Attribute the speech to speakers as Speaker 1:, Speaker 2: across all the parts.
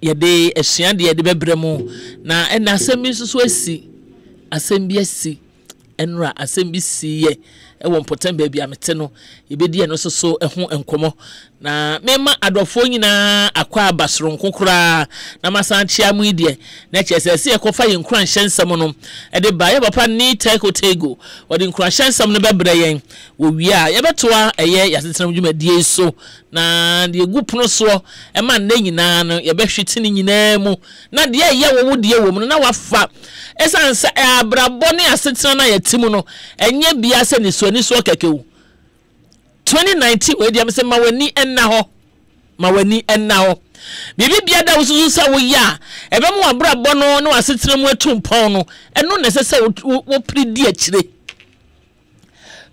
Speaker 1: yɛde asua de yɛde bɛbrɛ mu na ɛna asɛm bi so asi asɛm bi asi ɛnura asɛm bi siye ɛwɔ mpɔtam baabi a mete no yɛbɛdi ɛno so ɛho nkɔmɔ na mema adɔfoɔ nyinaa akɔ abasoronko koraa na masan kyia mu idie na kyerɛ sɛ yɛkɔfa yɛn nkura nhyɛnsɛm no ɛde ba yɛ papa ni tego wɔde nkura nhyɛnsɛm no bɛbrɛ yɛn wɔ wie a yɛbɛtoa ɛyɛ yɛasetenam dwumadie so na deɛ gu pono soɔ ɛma nnɛ nyinaa no yɛbɛhwete ne nyinaa mu na deɛ ɛyɛ wɔ deɛ wɔ mu no na wafa ɛsan sɛ abrabɔ ne asetena na yɛte mu no ɛnyɛ bia sɛ ne so kɛkɛw 2019 we dia me se ma wani enna ho bibi bia da wo susu sa wo ya ebe mo abrabɔ no na wasetena mu atumpɔn no ɛno ne sɛ wo pridi akire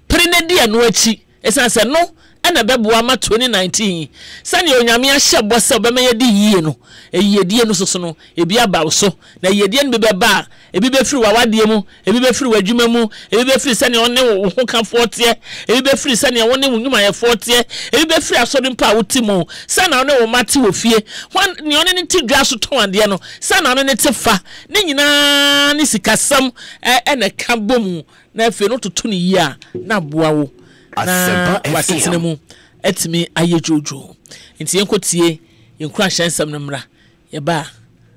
Speaker 1: prine dia no achi ɛsan sɛ no ɛna bɛboa ma 2019 sane onyame ahyɛ bɔ sɛ obɛmɛyɛ di yie no eyedie no soso no ebi aba wo so na yedie no bɛba ebi bɛfiri wawadie mu ebi bɛfiri wadwuma mu ebi bɛfiri sane ɔne wo ho kan fortie ebi bɛfiri sane ɔne wo nnwuma yɛ fortie ebi bɛfiri asɔre mpa wo ti mu sane ɔne wo mate wo fie hwan ne ɔne ne ti dwa so ton ade no sane ɔne ne te fa ne nyinaa ne sikasam ɛna ka bom na afi no toto ne yie a na boa wo Asempa FM etimi aye jojo nti yenkotie yenkura hyensem no mra ye ba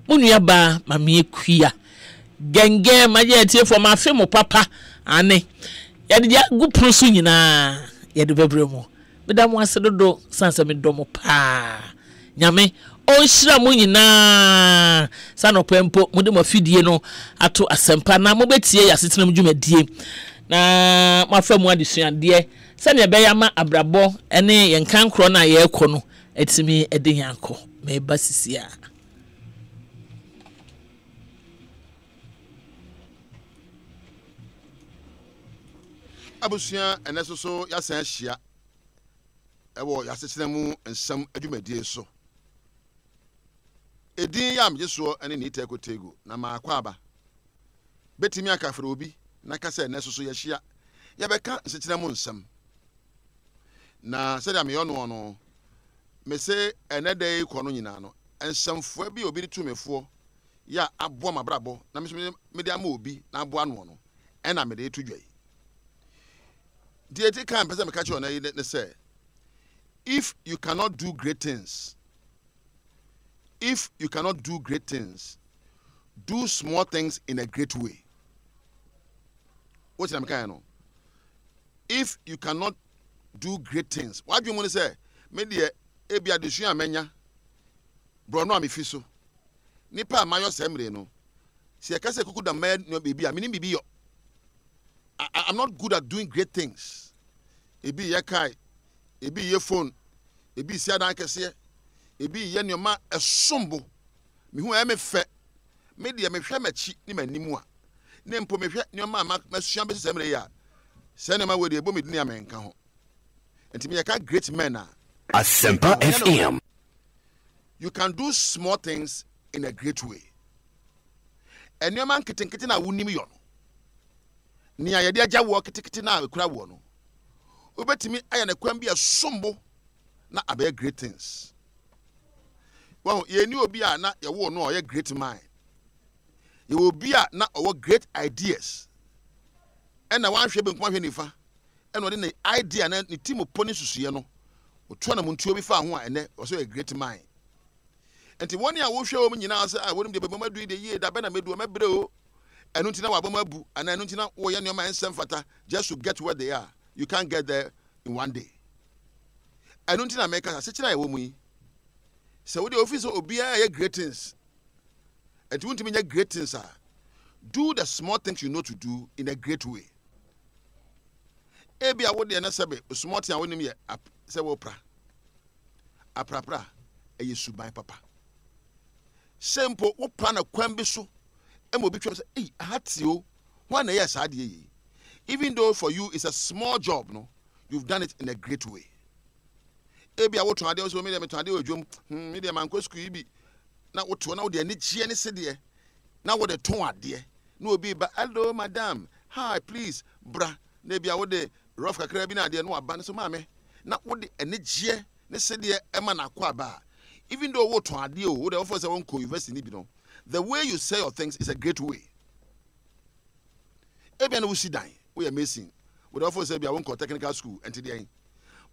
Speaker 1: munua ba mame kuia genge maje tie fo ma fe mo papa ane ye de gu proso nyina ye de bebre mu beda mu ase dodo sansa me do mo pa nyame on hira mu nyina sanopempo mu de mo fidie no ato asempa na mo betie yasetenam dwumadie na mafa mu adesuade sane beya ma abrabɔ ene yenkan kro na ye kɔ no etimi ede yanko me basisia
Speaker 2: abusua eneso so yasan hia ewo yasetenam nsam adwumadie so edin yam yeso ene ni tekotego na maakwa aba betimi akafra obi na kasa eneso so yehia yebeka nsetenam nsam na said me ono me say enede iko no nyina no ensamfo bi obi tumefo ya abo mabrabo na me de ama obi na abo ano no ena me de tudwai die ti kan pese me catch on na say if you cannot do great things do small things in a great way. What am I no if you cannot do great things. What do you want to say? Me de ebi adesu amenya bro no amefi so nipa mayo semre no se ekase kuku da man no baby amini bibi yo. I'm not good at doing great things. Ebi ye kai, ebi ye phone, ebi si adan kese, ebi ye nyoma esombo. Me hu e me fe. Me de me hwe machi ni manimu a. Ne mpo me hwe nyoma masua be semre ya. Se ne ma we de ebo me dini amenka ho. And me a great men.
Speaker 3: Asempa FM.
Speaker 2: You can do small things in a great way. And your man kitten na wunim yo. Ni ayede agya wo kitten na akura wo no. Obetimi aya na kwan bia sombo na abe great things. Well, ye ni obi a na ye wo no ye great mind. Ye obi a na owo great ideas. And na wan hwe be nkwa hwe nifa. And what the idea and the team of pony susiano, or Twana Muntu be found one, and also a great mind. And the 1 year I will show me now, I wouldn't be able to do the year that Ben made to a bro, and don't know Ababu, and I don't know where your man sent fata just to get where they are. You can't get there in one day. I don't think I make a such a woman. So the officer will be a great things. And you want to mean a great things are do the small things you know to do in a great way. Ebi a wodi na sebe small thing wonim ye se wo pra aprapra eye suban papa sempo wo pa na kwan bi so em obi twem say ahatio ho na ye saade ye even though for you it's a small job no you've done it in a great way. Ebi a wo to ade so me dem to ade odwom me dem anko school bi na wo to na wo de ani gie ne se de na wo de ton ade na obi ba hello madam hi please bra na ebi a wo de rough kakra bi na ade no aba so maame na wo de anigie ne se de ema na akwa ba even though what the offers won't co-invest in it, the way you say your things is a great way. Even we sit down, we are amazing. We offer say we won't call technical school and today.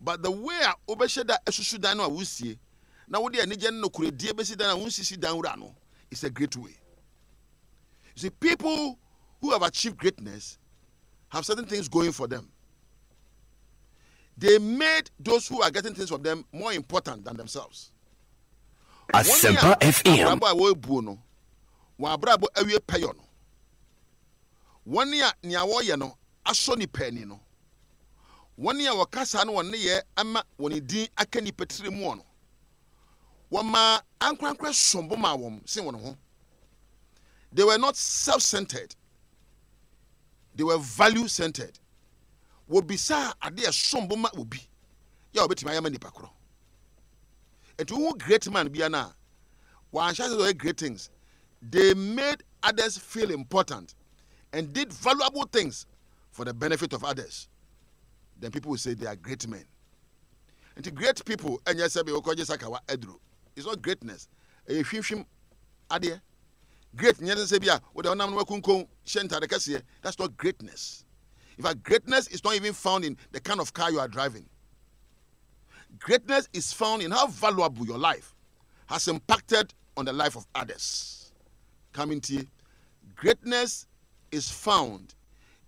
Speaker 2: But the way I overshadow that should down we see now we are no could dear basic down and sit down rano. It's a great way. You see, people who have achieved greatness have certain things going for them. They made those who are getting things from them more important than themselves.
Speaker 3: Asempa FM.
Speaker 2: One year niawo no aso ni pani no. One year wakasa no one ye ama woni din aka ni petire mu no. Wama ankrankra sombo ma wom sin won ho. They were not self-centered. They were value-centered. Wobisa ade sombo ma obi. Ya obetima ya mani pakro. And who great man be na one chance to great things. They made others feel important and did valuable things for the benefit of others. Then people will say they are great men. And the great people, and yes, it's not greatness. Great, that's not greatness. In fact, greatness is not even found in the kind of car you are driving. Greatness is found in how valuable your life has impacted on the life of others. Coming to you, greatness is found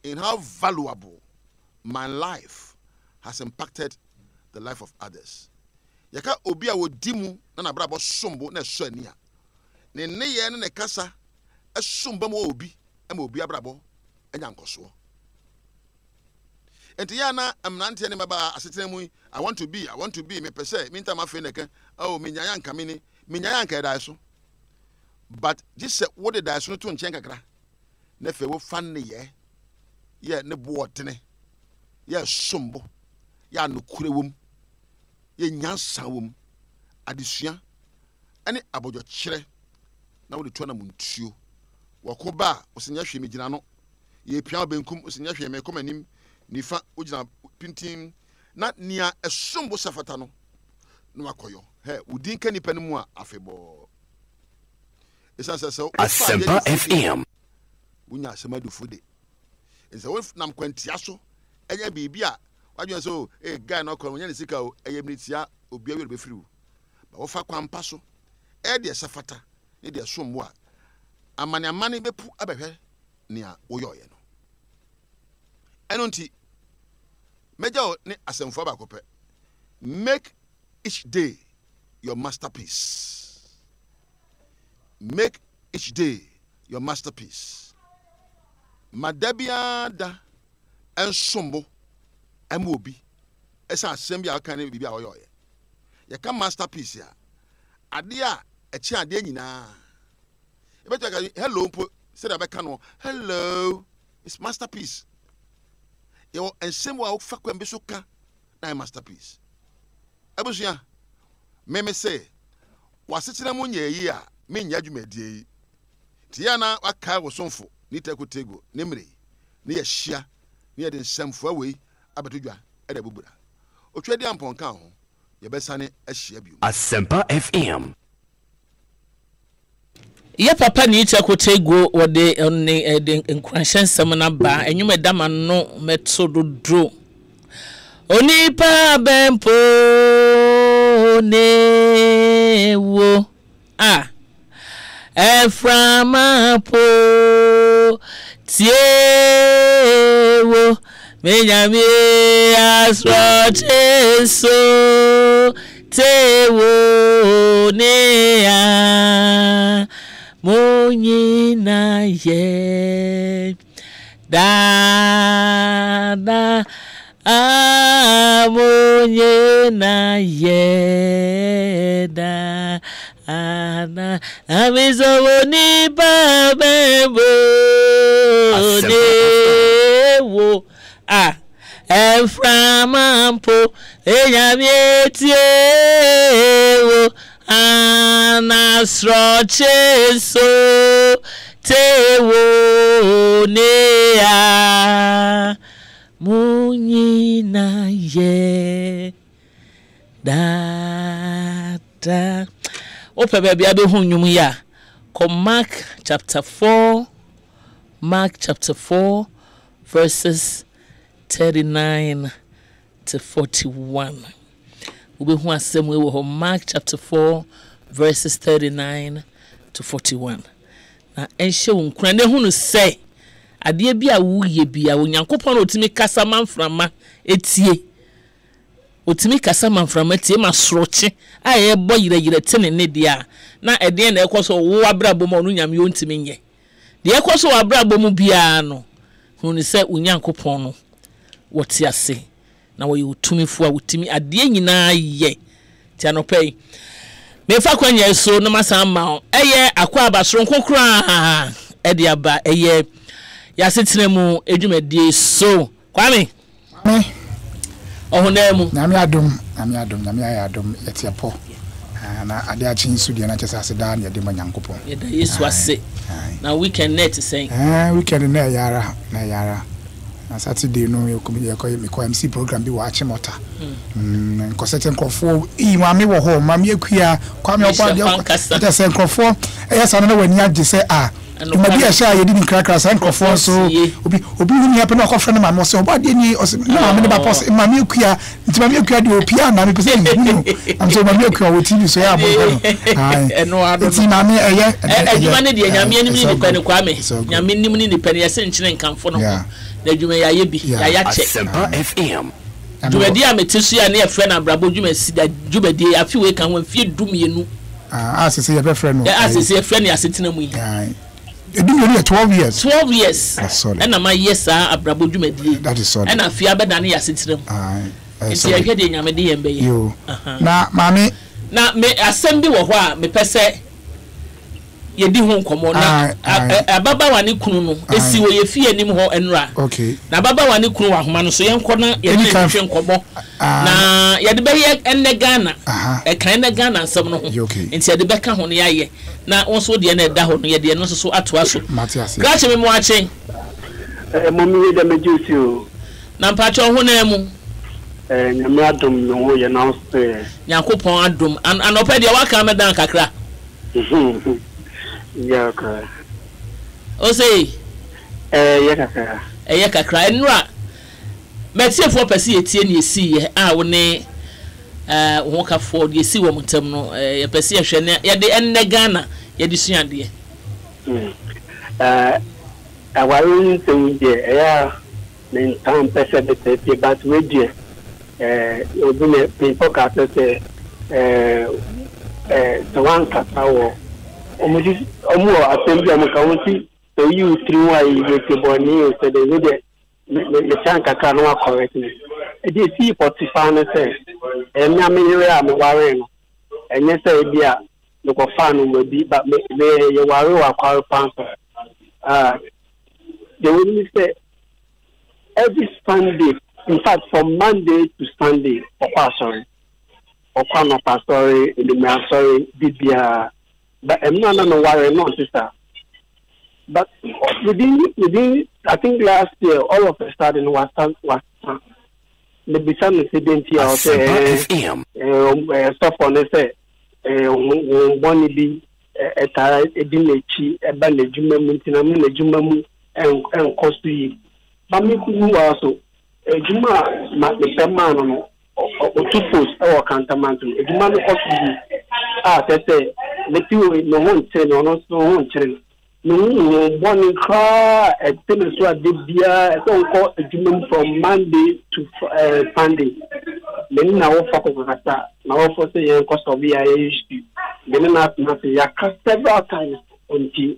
Speaker 2: in how valuable my life has impacted the life of others. Yaka obia wo dimu na na brabo sombo na so ania. Ne ye ne kasa esomba mo obi e ma obi abrabo enya nkoso. Enti ya na amnante ne baba asetenamu I want to be me pese me ntama fe neka oh me nyaya nka me ni me nyaya nka da so. But this what the da so to nchen kakra. Na fe wo fan ne ye ne bootene ye sombo ya no kure wom ye nyansa wom adesua ene abojo kire na wo de to na muntuo wakoba osinya hwe me gina no ye pia benkum osinya hwe me komanim nifa ojina pintin na nia esombo safata no no akoyo he udin ka nipa no mu a afebo esa so
Speaker 3: Asempa FM
Speaker 2: unya semadu fude esa wo nam kwantia so enya bibia wadwen so guy no ko nya ne sika o eyemnitia obi awe be firiu ba wo fa kwampa so de safata ne de sombo a amane bepu abehwe nia oyoye no enonti meja ne asemfo ba kope make each day your masterpiece. Make each day your masterpiece. Madabia da ensombo amobi esa asem bia aka ne bibia oyoye ye ka masterpiece ya ade a echi ade nyina e beto ka hello po said abeka no hello it's masterpiece yo ensem wa fa kwambe so ka na masterpiece abusia meme say wasetena mu nyayi a me nya dwumadie tia na aka wo sonfo ni takotego nemre ne ya hia ne ya de nsamfo awei abetodwa e da bubura otwadi amponka ho ye besane ahia biu
Speaker 3: Asempa FM.
Speaker 1: Ya papa ni takotego wode nkwansensem na ba enwuma dama no meto dodro onipa bempo ne wo eframapo tiewo menyame asrocheso tewo nea monyina ye da monyina ye da ana amizo ni babembo dewo eframampo enyamietewo anasrocheso tewo nea munyina ye da ope baby abe hu nwum ya come Mark chapter 4 verses 39 to 41 ube hu asem we wo Mark chapter 4 verses 39 to 41 na enhye wonkura ne hu no say ade bia wo ye bia onyankopon otimi kasa manframa etie otimi kasa manframa tie masoroche aye bo yire tene ne dia na ede na ekoso wo abrabom onu nyame ontimi nye de ekoso abrabom bia no hu ni say onyankopon no wote ase na wo yutumifo a wotimi ade nyina ye ti anopei me fa kwanya so na masama eye akwa abasoro nkokura ede aba eye asetenamu edwumadie so kwame ohunemu
Speaker 4: nyame adom yetiapo na ade a chin su de na chesa se da na de manyankopon
Speaker 1: yeda yesu ase na weekend net say
Speaker 4: weekend na yara na Saturday no me ko MC program bi wa achimota ko sete nkofo mami wo ho mami akua kwame opa de se nkofo eyesa no wani age se Imadi a share yedi nkrakra san nkofo so obi hu ni apena akofra na mama so oba de ni na mama ne ba pos mami akua nti mami akua de opia na me pese ni am so mami akua wo TV so ya bo no nti mami eye
Speaker 1: adwuma ne de nyame anim ni kwa ne kwame nyame nim ni pe ne yese nkyene nkamfo no na adwuma ya ye bi ya che
Speaker 3: Asempa FM
Speaker 1: dwumadi a metesu ya ne efre na brabo dwuma sida dwumadi afi we kan wan fie dumienu
Speaker 4: asese ye be frɛ no
Speaker 1: asese ye frɛ ne asetenamu yi
Speaker 4: edum you 12 years.
Speaker 1: 12 years.
Speaker 4: And
Speaker 1: my yes abrabo dwumadi.
Speaker 4: That is solid.
Speaker 1: And afia be dane yasetenamu. Nti ye hwede nyame de yembe ye.
Speaker 4: Yo. Na mami
Speaker 1: na me asem bi wo ho a me pese ye di ho nkomo na ababa wani kunu no esi wo ye fie anim ho enra.
Speaker 4: Okay.
Speaker 1: Na ababa wani kunu wa homa no so ye nko na ye di hwe nkomo. Na ye de be ye enne Ghana. E kan na Ghana asem no ho. Nti ye de be ka ho ne ye. Na onso de na da ho no ye de no so atoa so. Grache me mo achen.
Speaker 5: Mommy we de mejusi o.
Speaker 1: Na mpacho ho na mu.
Speaker 5: Nyame adom no ho ye na so.
Speaker 1: Yakopon adom anopa de waka me dan kakra.
Speaker 5: Yeah, okay.
Speaker 1: O say
Speaker 5: yeah
Speaker 1: kakra enura metiefo pese yetie ne esi ye a wo ne wo ka fo de esi wo mutam no ye pese ye hwe ne ye de enne Ghana ye de suade
Speaker 5: awaru ntum de ya ne tam pese de te but we de obi ne people ka say the one katawo omu Asempa amka wonti so you 3 why you boni so de the chanka ka no correct me e dey see Potiphar no say enya me yere am ware no enye say bia no ko fa no bi but me ye ware wa kwar panso they will say every Sunday, in fact from Monday to Sunday sorry in the sorry bibia but I'm not worry no sister. But within I think last year all of a sudden was the become incident here or stuff on say one be a dinechi a banejuma muntina munejuma mu and cost you. But me who also a juma the man or 2 posts or cantamantu a juma cost you they say the two no one train or no one train. No one cry a tennis to a debia so from Monday to Sunday. Then now focus now for say cost of VIH. Then nothing yaka several times until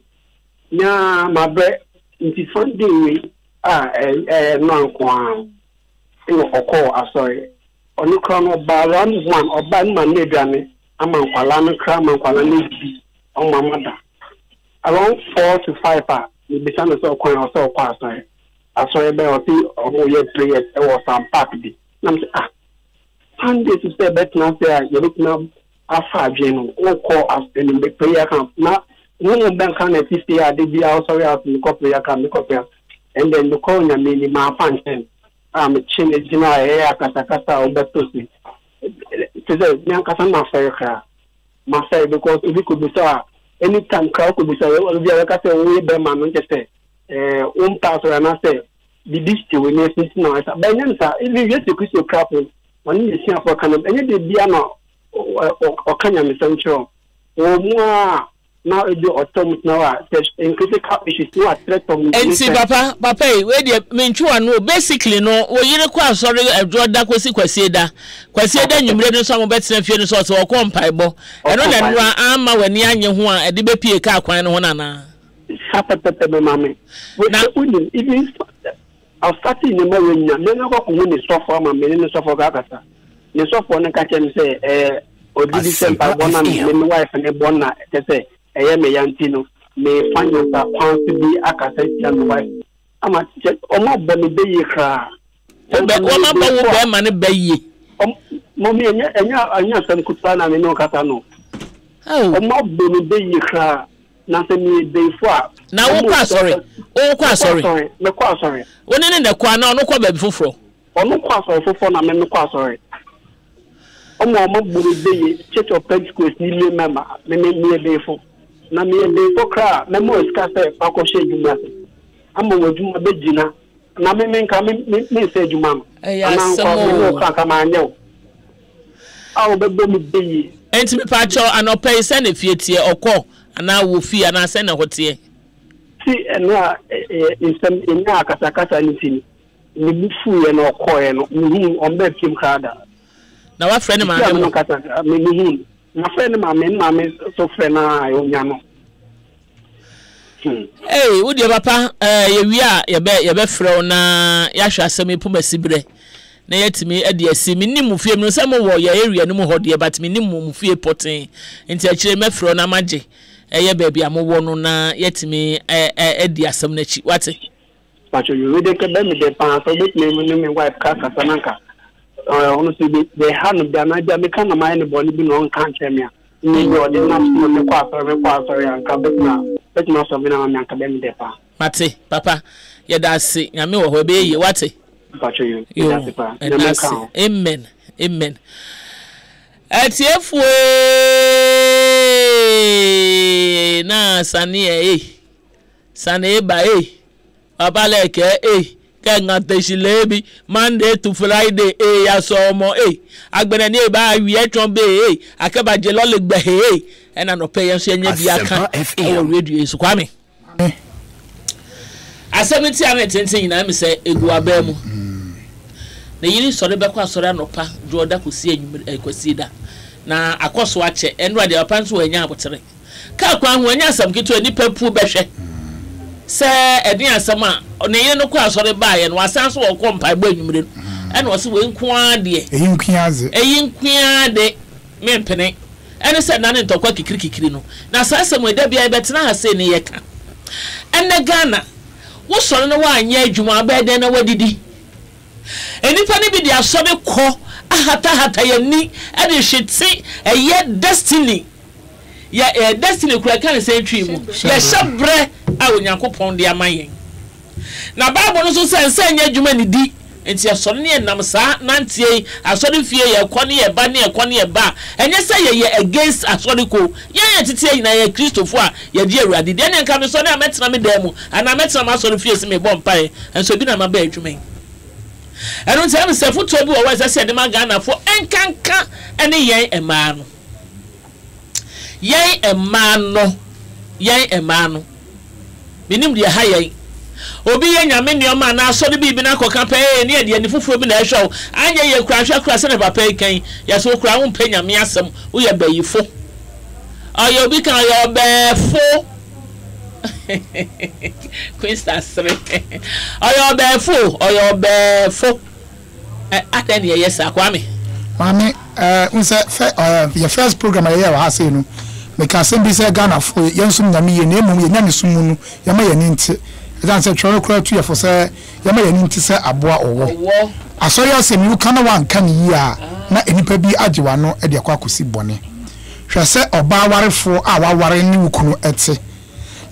Speaker 5: now my bread into Sunday no kwan sorry only crown of balance one or bad man nedane among Kwalana cram and Kwalana on my mother. Around 4 to 5 we began to so coin or so pass. I saw a bell or your prayers or some party. Nam Sunday to say better now say you look now after Jane or call us in the prayer camp. Now no bank can at least they be out sorry out in the prayer camp and then the corner meaning my function. I'm a chin is air kata or betosi. Today, Yankasama fair. Masai because if you could be so anytime crowd could be so we are be man just say pass and I say the district we need to know but then sir if you get to Christo crap when you see for kind of any be or Kenya essential now it do automatic now in critical issues no threat from
Speaker 1: and see papa we dey menchu anu basically no wo yire kwa sorry da kwasieda nwumre no so mo betina fie no so o ko mpaebo eno na nura ama wani anye ho a ede be pie ka kwan no ho nana
Speaker 5: sapete be mame na unim even I'll start in the morning then I go ko ni sofo ma me ni sofo ga kasa ni sofo no ka chen say odi December bona me wife ne bona say me yantino me fanyo sa kwanti bi akasa tian wife ama che omo bo me be yi kra
Speaker 1: be ko ma ba wo be ma ne be yi
Speaker 5: mo me enya sam kuta na me no kata no omo bo me be yi kra na se me be fo
Speaker 1: na wo kwa sorry
Speaker 5: me kwa sorry
Speaker 1: woni ne de kwa na ono kwa ba bi foforo
Speaker 5: ono kwa sorry foforo na me kwa sorry omo bo me be yi church of Pentecost ni le member me be fo na me dey fokra me mo ska se akoshe juma amo wajuma bejina na me nka me se juma ana ko me ka ma nyew awo bebo me dey
Speaker 1: enti me pa cho anopai se na fietie okọ ana wo fi ana se na hotie
Speaker 5: si ena insem ena kasa ni tini ni bufu ye na okọ ye no mi ombe pim kada
Speaker 1: na wa friend ma
Speaker 5: me kasa me na friend ma me so friend na yo nyano
Speaker 1: hey wo de papa ye wi a ye be frɛ na ya hwa asɛm epumasibre na yetimi ade asi minim fie no sɛ mo wo ye area no mo hode but minim mo fie poten nti akire me frɛ na magye ye baabi amowo no na yetimi ade asɛm na chi wate
Speaker 5: pacho you we de ke be me de pan so be me wife ka sananka ono se be hanu da na ja me kana mai ne boni bi no nka nchemia ni yo de na me kwa sorry anka betina so me na me anka be me de pa
Speaker 1: mate papa ye da se nyame wo ho be yi wate
Speaker 5: pacho you da se pa
Speaker 1: amen atiefue na sane ba abaleke kanga teshilebi Monday to Friday ya somo agbene ni ba wi etwon be akeba je lo le gbe ena no pay yenso nya bia kan o radio so kwame asemiti ame tenten na me se egu aba mu na yiri sore be kwa sore anopa joda kosi enwum kwasi da na akoso ache enra de apanso anya abotere ka kwa ho anya asam kitu ani papu behwe se edin asam a ne yene no kwa sore ba ye no asan so wo ko mpa gba enwumre ena wo se we nko ade eyinkwiade mempene ene se na ne ntokwa kikiri no na sasem eda bia betena ha se ne yeka ene Ghana wo sore no wa anya adwuma abeden na wadidi enipa ne bi de asore ko ahata yani ene hweti eye destiny ya destiny kura kan se twi mu ya shabre a onyankopon de amayen na bible no so se anya adwuma ne di enti asore ne nam saa nantie asore fie ye kone ye ba ne ye kone ye ba enye se ye against asore ko ye tete yin na ye Christopher a ye di awurade de ne nka me so na metena me da mu ana metena ma asore fie se me bom pae enso bi na ma ba adwuma eno nti am se foto bi wo wa se de ma Ghana fo enkanka ene yen ema no yen ema no minim de ha yen obi ye nyame nioma na asori bibi na koka pe ne de ni fufuo bi na ehwe anya ye kura se ne papa kan ya so kura wo mpa nyame asem wo ye bayifo ayo bi kan yo befo Questa sre ayo befo atani ye yes akwame
Speaker 4: mami unse your first program I hear say no me ka sem bi say Ghana fo yensum nyame ye na emum ye nyame sumu no ye ma ye nti dan say tro kura tu ye for say ye ma ye nti say aboa owo asori asem you kana wan kan yi a na enipa bi agiwa no e de akwa kosi bone hwe say oba warefo a waware ni wukunu ete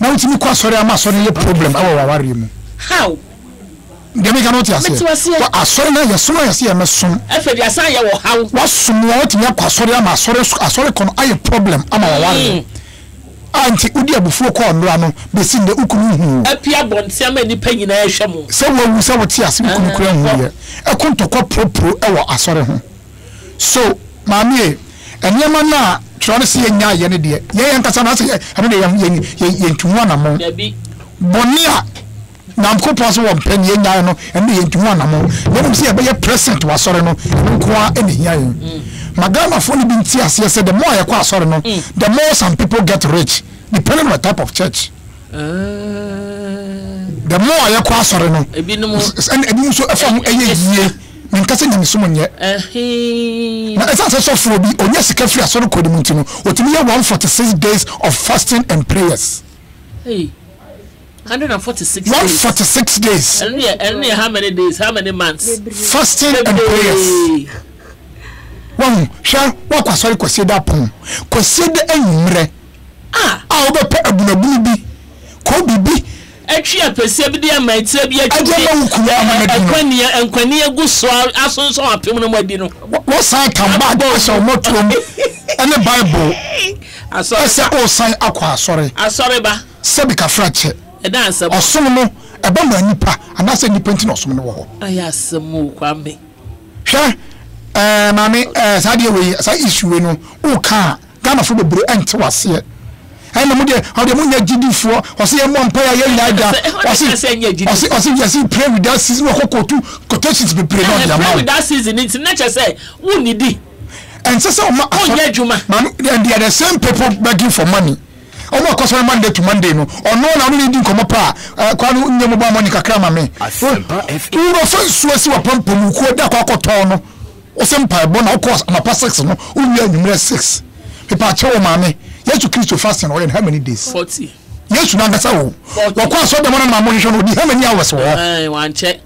Speaker 4: na utimi kwa asori ama asori ye problem awo waware mu
Speaker 1: how
Speaker 4: Demi cannot say. What I saw now, yes, I see a mason.
Speaker 1: If you are saying you how
Speaker 4: was some what you are sorry, I'm sorry, con I a problem. I'm a Auntie Udia before corn rano, be seen the Ukunu.
Speaker 1: A Pia Bon, so many penny in a shamu.
Speaker 4: So when we saw what yes, we couldn't cram here. I couldn't talk pro, I sorry. So, Mammy, and Yamana, trying to see a yah, dear. Yea, and Cassandra, I mean, yen to one among Bonia. Now, I'm composing one penny yano and the into one among. Let him see a better present was sorry no, and any hearing. Magama fully been tears, yes, the more I quite sorry no, the more some people get rich, depending on the type of church. The more I quite sorry no, and so from a year. Nkase nyame somo nye na esa so for bi onye sika free aso ko de muntino otimi 146 days of fasting and prayers.
Speaker 1: Hey, 146
Speaker 4: 146 days.
Speaker 1: And how many days, how many months?
Speaker 4: Fasting and prayers. One sha wa kwasori kwase da pon kwase da anwumre obepe abunabu bi ko bibi
Speaker 1: Actually, I perceive the amount of your enquania good soil, as on so a permanent wedding.
Speaker 4: What's I come back? So much and the Bible. I saw all sign aqua, sorry. I saw it, Sebica fracture, a dancer, or someone, a bomber nipa, and that's any painting of some wall. I asked some more, Kwame. Sure, Mammy, as I deal with, as I issue, you know, oh, car, Ghana for the blue and to us here. And the moon, how the moon GD for, or see a one player, or see, pray with that season, or quotations be prayed on the that season. It's nature say, who need it? And so, and they are the same people begging for money. Almost cost Monday to Monday, no, or no, I really didn't come up. Quite Monica Cramame. You know, first, Suez were pumping, who quote that Cocotono, or some pie, bon, of course, I'm a past 6, no, only a 6. People are telling mammy. Yes, to Christ fasting or in how many days? 40. Yes, to Nagasaw. Of course, what the one of my money should be how many hours? One check.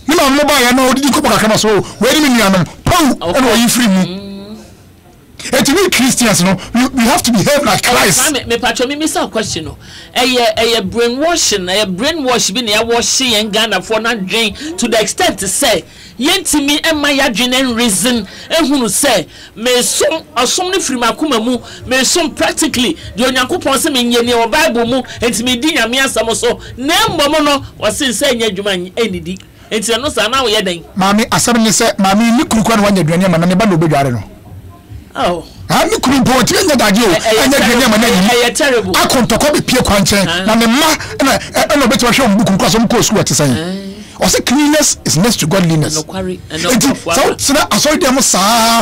Speaker 4: You know, nobody, I know, did you come back? So, wait a minute, oh, you free me. And to me, Christians, no, we have to behave like Christ. Me patch me miss a question. A brainwashing, a brainwash being a washing and Ghana for not drain to the extent to say, Yenti me and my and reason, and who say, may some or something from Makumamu, may some practically, the Onyanko Ponsim in your Bible mu, and to me, Dina Mia Samoso, Nam Momono was saying, Yajuman, any D. And so, no, sir, now we are doing. Mammy, I suddenly said, Mammy, you could go on your dream, and never know be. Oh, I'm not going to tell you that you are terrible. I can't talk about Pierre Quanchen, and the ma and a better show book because I'm close to saying. Or say cleanness is next to godliness. So I saw them, sir.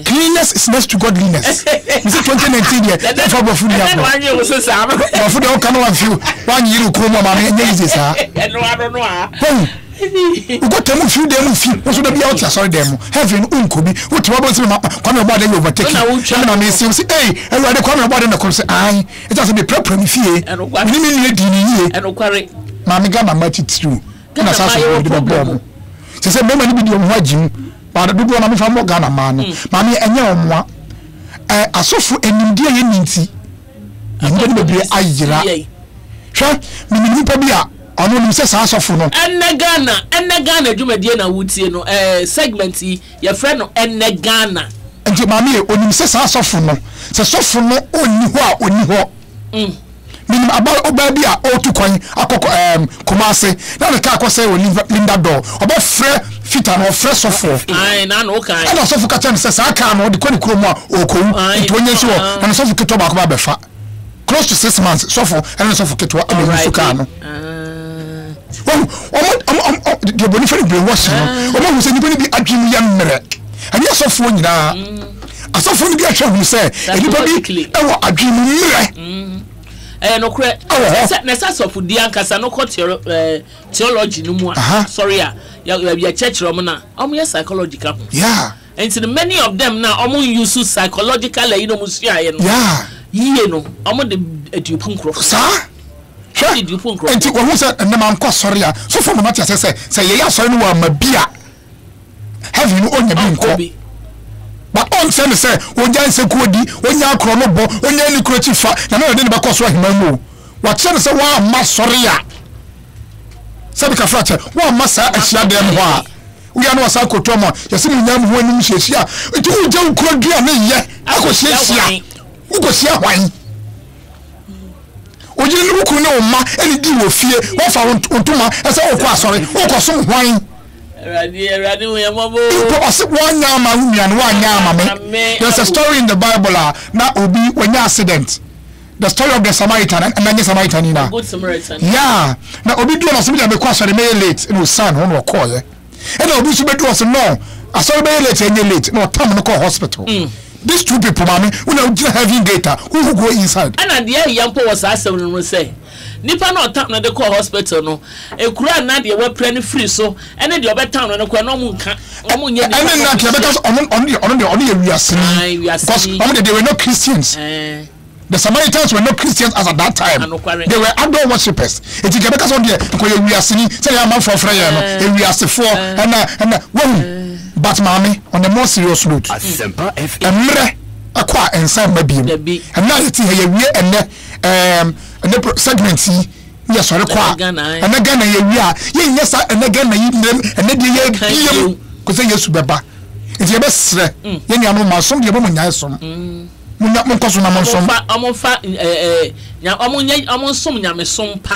Speaker 4: Cleanness is next to godliness. Is it 2019 yet? That's what food one year, come on, and yes, and I don't know. We got to move them, what's going to be out here? Sorry, them having uncoby, what troubles him up, come about the overtaking. I may say, hey, and rather come about in the course. I, it doesn't be proper if you and quarry. Mammy Gamma might it through. Can I say, she said, no many video watching, but I do want to from Ghana man. Mammy and your one. I saw for an Indian Ninty. I'm going to be a sure, Mimi Pabia. I know you say so no. And Ghana, you may dear would see no segment your friend and Ghana. And your mammy, when you say so no, so no only meaning about Obabia or to coin a Kumase. Now the car say will Linda door about fit and or fresh of four. I know kind. And also for Catan says I can't or the Konikuma or Kum, 20 years old, and so for Kitoba close to 6 months, so for and so for Kitwa and the benefit be washing. Or was anybody be a dream young mirror. And yes, of one now. I saw from the actual who say, anybody a dream mirror. No credit. Necessary for the Ancasa no court theology no more. Sorry, your church Romana. Your psychological. Yeah. And to the many of them now, almost use psychological, you know, Musia. Yeah. You know, almost the Dupunk. Sir? Sure. Did you put and who said, and the man cost sorry? So for the matter, say, yes, I know my beer. Have you only been Kobe? But on Sunday, say, when you say Cody, when you are chronobo, when you are creative, and I didn't because what him. What sense of wow, my sorry? sabi ka frache wa masa ahia dem ho a we are no asa kotomo yesi munyam ho anim hyehyia nti wo je ukro dua ne ye akohyehyia ukohyehyia hwan ojiri ne buku ne o ma eni di wo fie wo fa ontuma ese wo ko asore wo ko so hwan
Speaker 1: Eradi we amabo
Speaker 4: there's a story in the Bible na obi when accident the story of the Samaritan and the Samaritan na
Speaker 1: good Samaritan
Speaker 4: yeah na obi do na so be kwa so dey late no son ho no call ye and obi so be do so no asori be late and late no tam no call hospital these two people mama we now having data who go inside
Speaker 1: and the yampo was asem no say nipa na otam na de call hospital no ekura na de we plan free so ene de obetam no kwa no mu nka omu nye
Speaker 4: ni ene na ke because on the wiasini because they were not Christians the Samaritans were not Christians as at that time they were idol worshippers it is because on the ko ye wiasini say ya man for frere no e wiasefo and but mommy on the more serious note
Speaker 3: Asempa FM
Speaker 4: emre akwa ensan mabiem and now it here we and the segment ye sori kwa and again ye wi a ye yesa and again na yinem and the ye ko say Yesu beba it ye be sre ye nya no masom ye bo munya som munya mon koso na mon som
Speaker 1: amonfa nya amonsom nya me som pa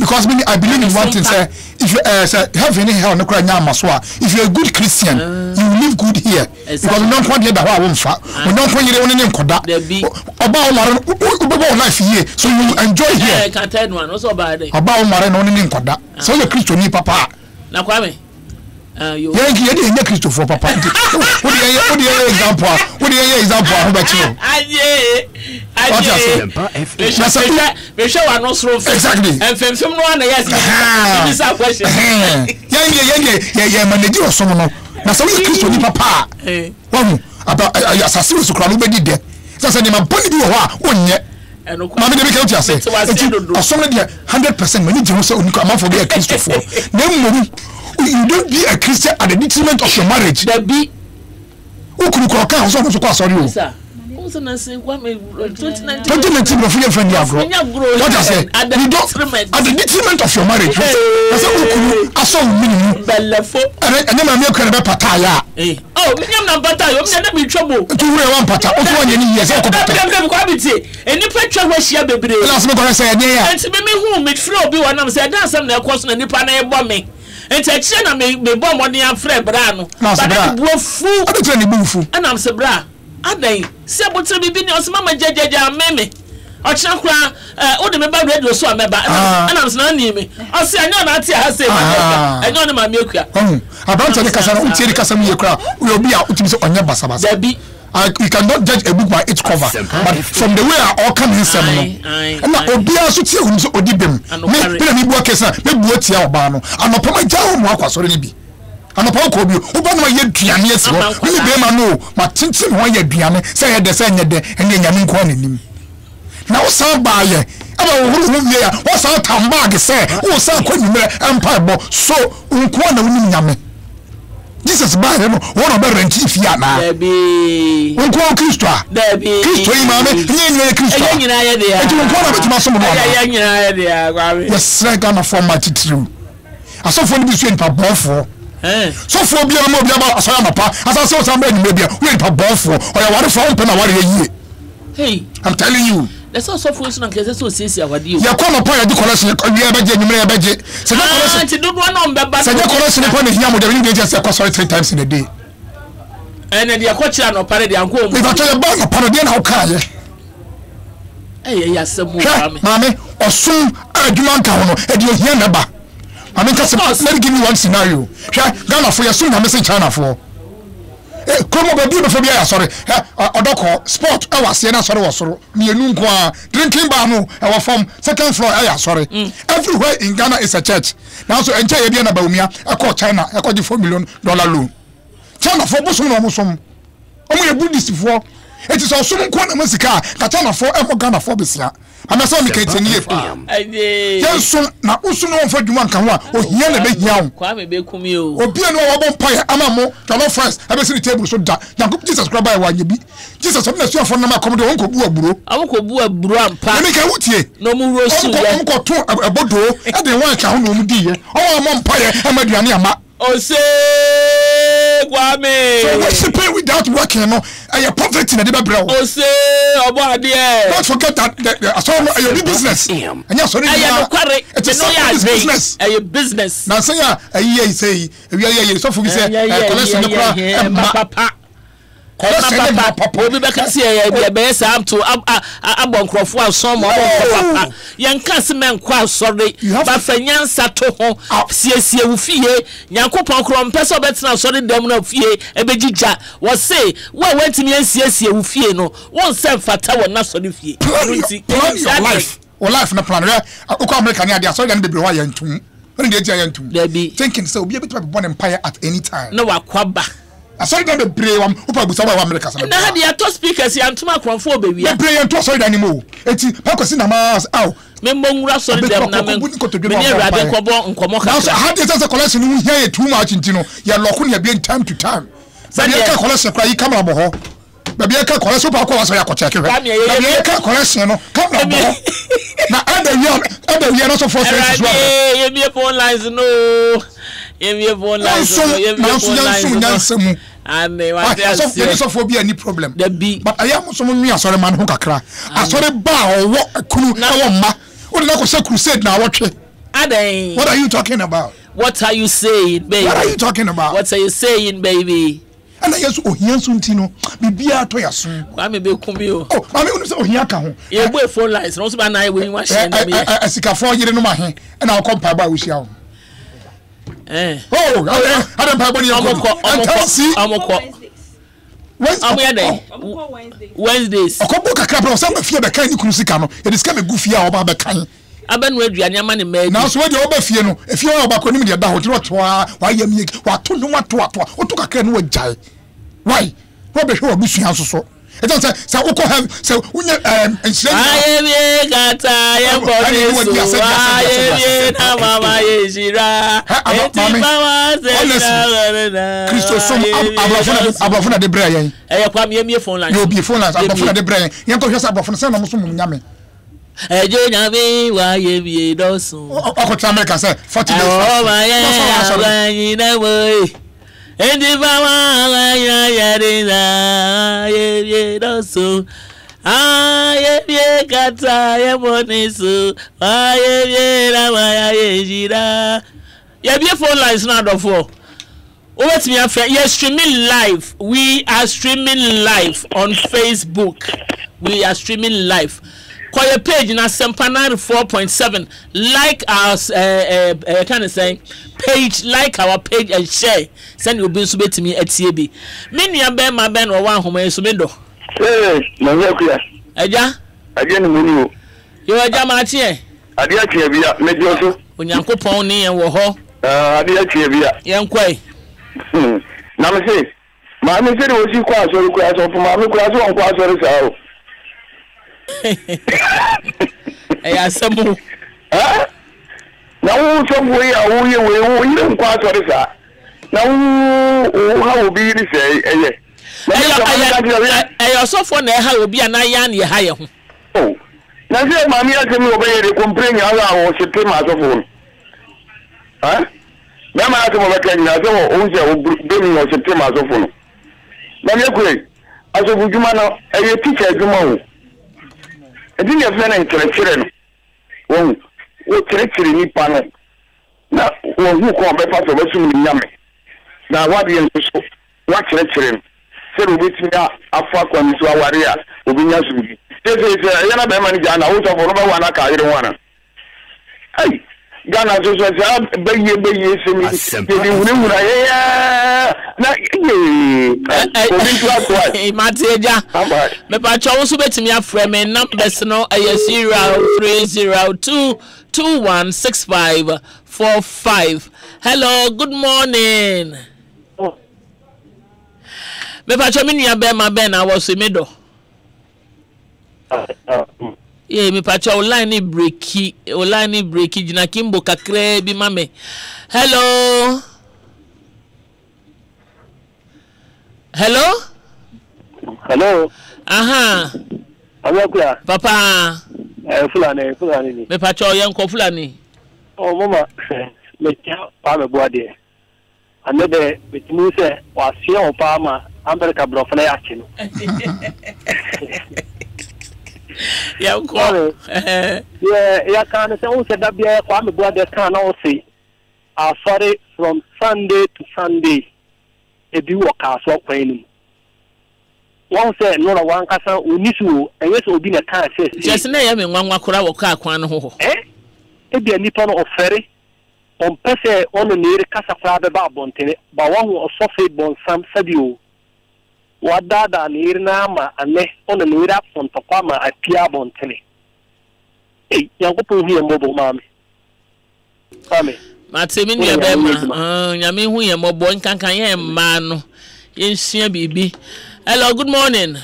Speaker 4: because I believe in one thing say if you have any hell no cry nya maso if you're a good Christian you live good here because we don't want the that we won't we don't want you only nkoda about life here so you enjoy here
Speaker 1: can tell one also bad
Speaker 4: about mare no only nkoda so you Christian ni papa
Speaker 1: na kwame you
Speaker 4: ye Christo for papa what the example how about you
Speaker 1: we show one no so
Speaker 4: exactly
Speaker 1: and fem no na yes this a question
Speaker 4: yeah manage or some no na so you Christo ni papa wahu about asase so kra no be di so say ma boni bi wo ho a wonye mama de be ka say osome de 100% mani je ho say oniko amafo be a Christo for na mmom you don't be a Christian at the detriment of your marriage
Speaker 1: there be
Speaker 4: ukuru ka so so kwa sorry o
Speaker 1: also na say kwa me
Speaker 4: 2019 no free friend ya grow what I say at the detriment of your marriage I say ukuru aso minimum
Speaker 1: belefo
Speaker 4: and ma me kwa be pata ya
Speaker 1: oh nyam na pata yo me na be twabo
Speaker 4: to we wan pata o ko anye ni yes e ko pata
Speaker 1: kwa bitie eni pa twa ho hia bebre
Speaker 4: last me ko say anye ya
Speaker 1: enti me hu me frɛ obi wonam say dan sam na ekoso na nipa na ebo me enti akire na me bo modern afrɛ bra no ba na buofu
Speaker 4: adetire ni buofu
Speaker 1: anam se bra adan se botre bibi ni osema ma jajaja meme ochira kura o de me ba radio so ameba anam se na ni me o se anya na ati ha se ma anya na ma me akua
Speaker 4: about the kasa no tieri kasa mu ye kura we obi a utimi se onye basa basa
Speaker 1: dabi
Speaker 4: you cannot judge a book by its cover but from the way I all come in some no na obi aso tie hu so odibem me mi bu akesa me bu atia oba no anopama jawo mu akwasore ni bi anopama ko bi oba no ye duane esi ho me be ma no ma tintin ho ye duane say ye de say nye de enye nyame nko nanim na wo san ba ye aba wo huru hu ye wo san tamba ge say wo san ko nyumre empire bo so nko na wonim nyame Jesus ba no won be rent if ya na
Speaker 1: debi
Speaker 4: nko Kristo a
Speaker 1: debi
Speaker 4: Kristo yi ma me nye Kristo
Speaker 1: enye nyina ye de ya
Speaker 4: nko na betima so mo no
Speaker 1: ya nyina ye de ya kwawe
Speaker 4: yes rega na format titru asofo ni bi so npa bonfo so fo bia mo bia ba asoya mapa asase o samba ni bia we npa bonfo o ya ware fo mpe na ware yie
Speaker 1: hey
Speaker 4: I'm telling you
Speaker 1: let's also focus on kese so sisi awadi o
Speaker 4: ya kwa mapa ya di collection ya beje nyumre ya beje se na collection
Speaker 1: ti dodo na mbeba
Speaker 4: se na collection pa na hia mo de ni dey say kwa 3 times in a day
Speaker 1: ene de akochira no pare de anko mu
Speaker 4: if I tell you about no pare de na ho ka ye
Speaker 1: ya semu
Speaker 4: mame osun adwuma nka ho no e de hia na ba I mean, let me give you one scenario. Ghana for your son, I'm missing China for. Come over, be before me. Sorry, Odoko sport. I was saying, sorry, was me drinking banu. Our from second floor. Sorry. Everywhere in Ghana is a church. Now, so enjoy a bien about me. I call China. I call you $4 million loan. China for Muslim or Muslim. Only a Buddhist for. It is also one Musica. China for Ghana for Bisla. ama so me ketenie fa yenso na usu no mfa dwuma nka ho a ohia na behia wo
Speaker 1: kwa me be kumi o
Speaker 4: obi anu wo bo mpa ama mo jollof friends ebe si table so da yanko Jesus Christ by wanye bi Jesus obi na so afọ na ma kom de won ko bu aburo
Speaker 1: awon ko bu aburo ampa
Speaker 4: me ka wutie
Speaker 1: no mu rosu ye
Speaker 4: ko to ebodo e de wan ka ho no mu di ye o mo mpa ye amaduane ama
Speaker 1: Ose Kwame.
Speaker 4: So worshiping without working, no, a poverty in the Bible.
Speaker 1: Ose Obade.
Speaker 4: Don't forget that your business. And you're sorry,
Speaker 1: it's a business. A business.
Speaker 4: Now say, yeah, so for say, papa.
Speaker 1: Obi beka se ya be sam to abon krofo asom papa yanka se men kwa sori ba fanyansa to ho siesie wo fie yankopon krom pese obetena sori dam na fie ebegija wo say wo wantimi ansiesie wo fie no won se fata wo na sori fie
Speaker 4: your life or life na plan o America ni dia so ya na bebre wa yantum when dey dia yantum thinking say obi beto be born empire at any time
Speaker 1: no wakwaba
Speaker 4: asori dan be pray wam opa busa wa America sa
Speaker 1: na dia to speakers yantuma kronfo be wi
Speaker 4: pray yanto asori dan ni mo eti pakosi na mas aw
Speaker 1: membo nwura sori dem na men ni rade kobo nkomo ka
Speaker 4: na how dey say collection ni here too much ntino ya lock na be time to time but ya ka collection kwa yi camera bo ho baby ya ka collection pa kwa so ya ko check we baby ya ka collection no camera bo ho na other year no so for sense so
Speaker 1: ye be phone lines no ye phone lines no and they want to
Speaker 4: so for be any problem
Speaker 1: the be
Speaker 4: but I am so me asore man ho kakra asore ba owo kunu na wo ma o de na ko say crusade na wotwe
Speaker 1: aden
Speaker 4: what are you talking about
Speaker 1: what are you saying baby
Speaker 4: what are you talking about
Speaker 1: what are you saying baby
Speaker 4: and yes ohia so ntino bibia to yaso
Speaker 1: kwa me be kumi o
Speaker 4: oh mama unu say ohia ka ho
Speaker 1: ye boy phone lines no so ba na we wa share na me
Speaker 4: asika fo yire no ma he na ko mpa ba wo sia wo I don't buy money.
Speaker 1: Wednesdays.
Speaker 4: A couple of crap, some of you the kind of crucicano. It is coming goofy about the kind.
Speaker 1: I've been ready and your money made.
Speaker 4: Now, so what you over if you are about coming about why you make what to know what took a can with jai. Why? What the hell was you so? It doesn't say, so have so when you
Speaker 1: I got I am
Speaker 4: abafuna de brain
Speaker 1: e kwa me phone line
Speaker 4: you be phone line abafuna de brain yen ko hwesa abafuna se na mo so mu nyame
Speaker 1: ejo nyame wa ye bi dosun
Speaker 4: okota America say 40 days
Speaker 1: oh my ya na boy endi bawa ya rina ye dosun aye kata ye monisu aye la wa ye jira ye be phone lines na do for over me after yes streaming live we are streaming live on Facebook we are streaming live call your page na Asempa 94.7 like our kind of saying page like our page and share send you be so betimi atie bi me nua be ma be no wa homa so me do
Speaker 5: na yakuya
Speaker 1: aja
Speaker 5: ni muni o
Speaker 1: yo aja ma tie
Speaker 5: ade atie bia me dio so
Speaker 1: onyankopon ni en wo ho
Speaker 5: ade atie bia
Speaker 1: yen kwai
Speaker 5: na me se ma me se de o si kwa so kwa so ma me kwa so kwa so sa o
Speaker 1: Asempa
Speaker 5: na wo so wo ya wo ye wo ile kwa so sa na wo ha obi ni se eye
Speaker 1: so for na ha obi ana ya na ha ye ho
Speaker 5: oh na se ma mi ase mi obaye de complain ala wo se te ma so for na ma ase mo ba kan na so o se o be mi wo se te ma so for no na me kwe aso bujuma na eye teacher juma o edin ya fena nkyerɛkyerɛ no wo kyerɛkyerɛ nipa no na wo hu ko be fa so basum ni nyame na wade nso so wa kyerɛkyerɛ no sɛ obetimi afọ akwani so aware a obinya so bi sɛ ya na be ma ni ja na wo so for no ba wa na ka yire ho ana ai Ghana so beye semi de wura na
Speaker 1: mateja me pa cho so betimi afre me numbers no aye 0302216545 hello good morning me pa cho me nua be ma be na wo so me do Yeah, me pacha online breaki jina kimbo kakre bi mame. Hello. Aha.
Speaker 5: Amekula.
Speaker 1: Papa.
Speaker 5: Fulani ni.
Speaker 1: Me pacha yanko Fulani.
Speaker 5: Oh mama, me tia pa me boade. Ande de betimu se wa sia o pa ma America brofna ya chino.
Speaker 1: Yanko.
Speaker 5: Ya kan se o se da bia kwa me boade kan na o se. Sorry from Sunday to Sunday. Ebi wo ka so kwani. Wọ́n sẹ́ nọ́ọ̀rọ̀ wọn kásá oníṣòwò ẹ̀yẹ́ sọ obi nà ká ṣe.
Speaker 1: Jẹ́sí náà yẹ mi nwanwa kura wọ ká kwan no ho.
Speaker 5: Ebi a nipa no ọ̀fẹ́rẹ́ ọ̀mpẹ́ sẹ́ ọ̀nà n'eri kásá kura bẹ́ẹ̀ bá abọ̀ntẹ́nẹ́ bá wọ́n ho ọ̀sọ́fẹ́ bọ̀nsám sẹ́bi o. Wọ́n dáadáa n'eri náà ma anẹ́ ọ̀nà n'eri afọ̀ntọ̀kọ́ ama apia abọ̀ntẹ́nẹ́. Yankó pọ̀ hu yẹn mọ́bọ̀ maame.
Speaker 1: Màtí ni ẹ̀bẹ̀ ma nyàmé hu yẹn mọ́bọ̀ nkankan yẹn mmaa no yẹn sua bìbí. Hello, good morning.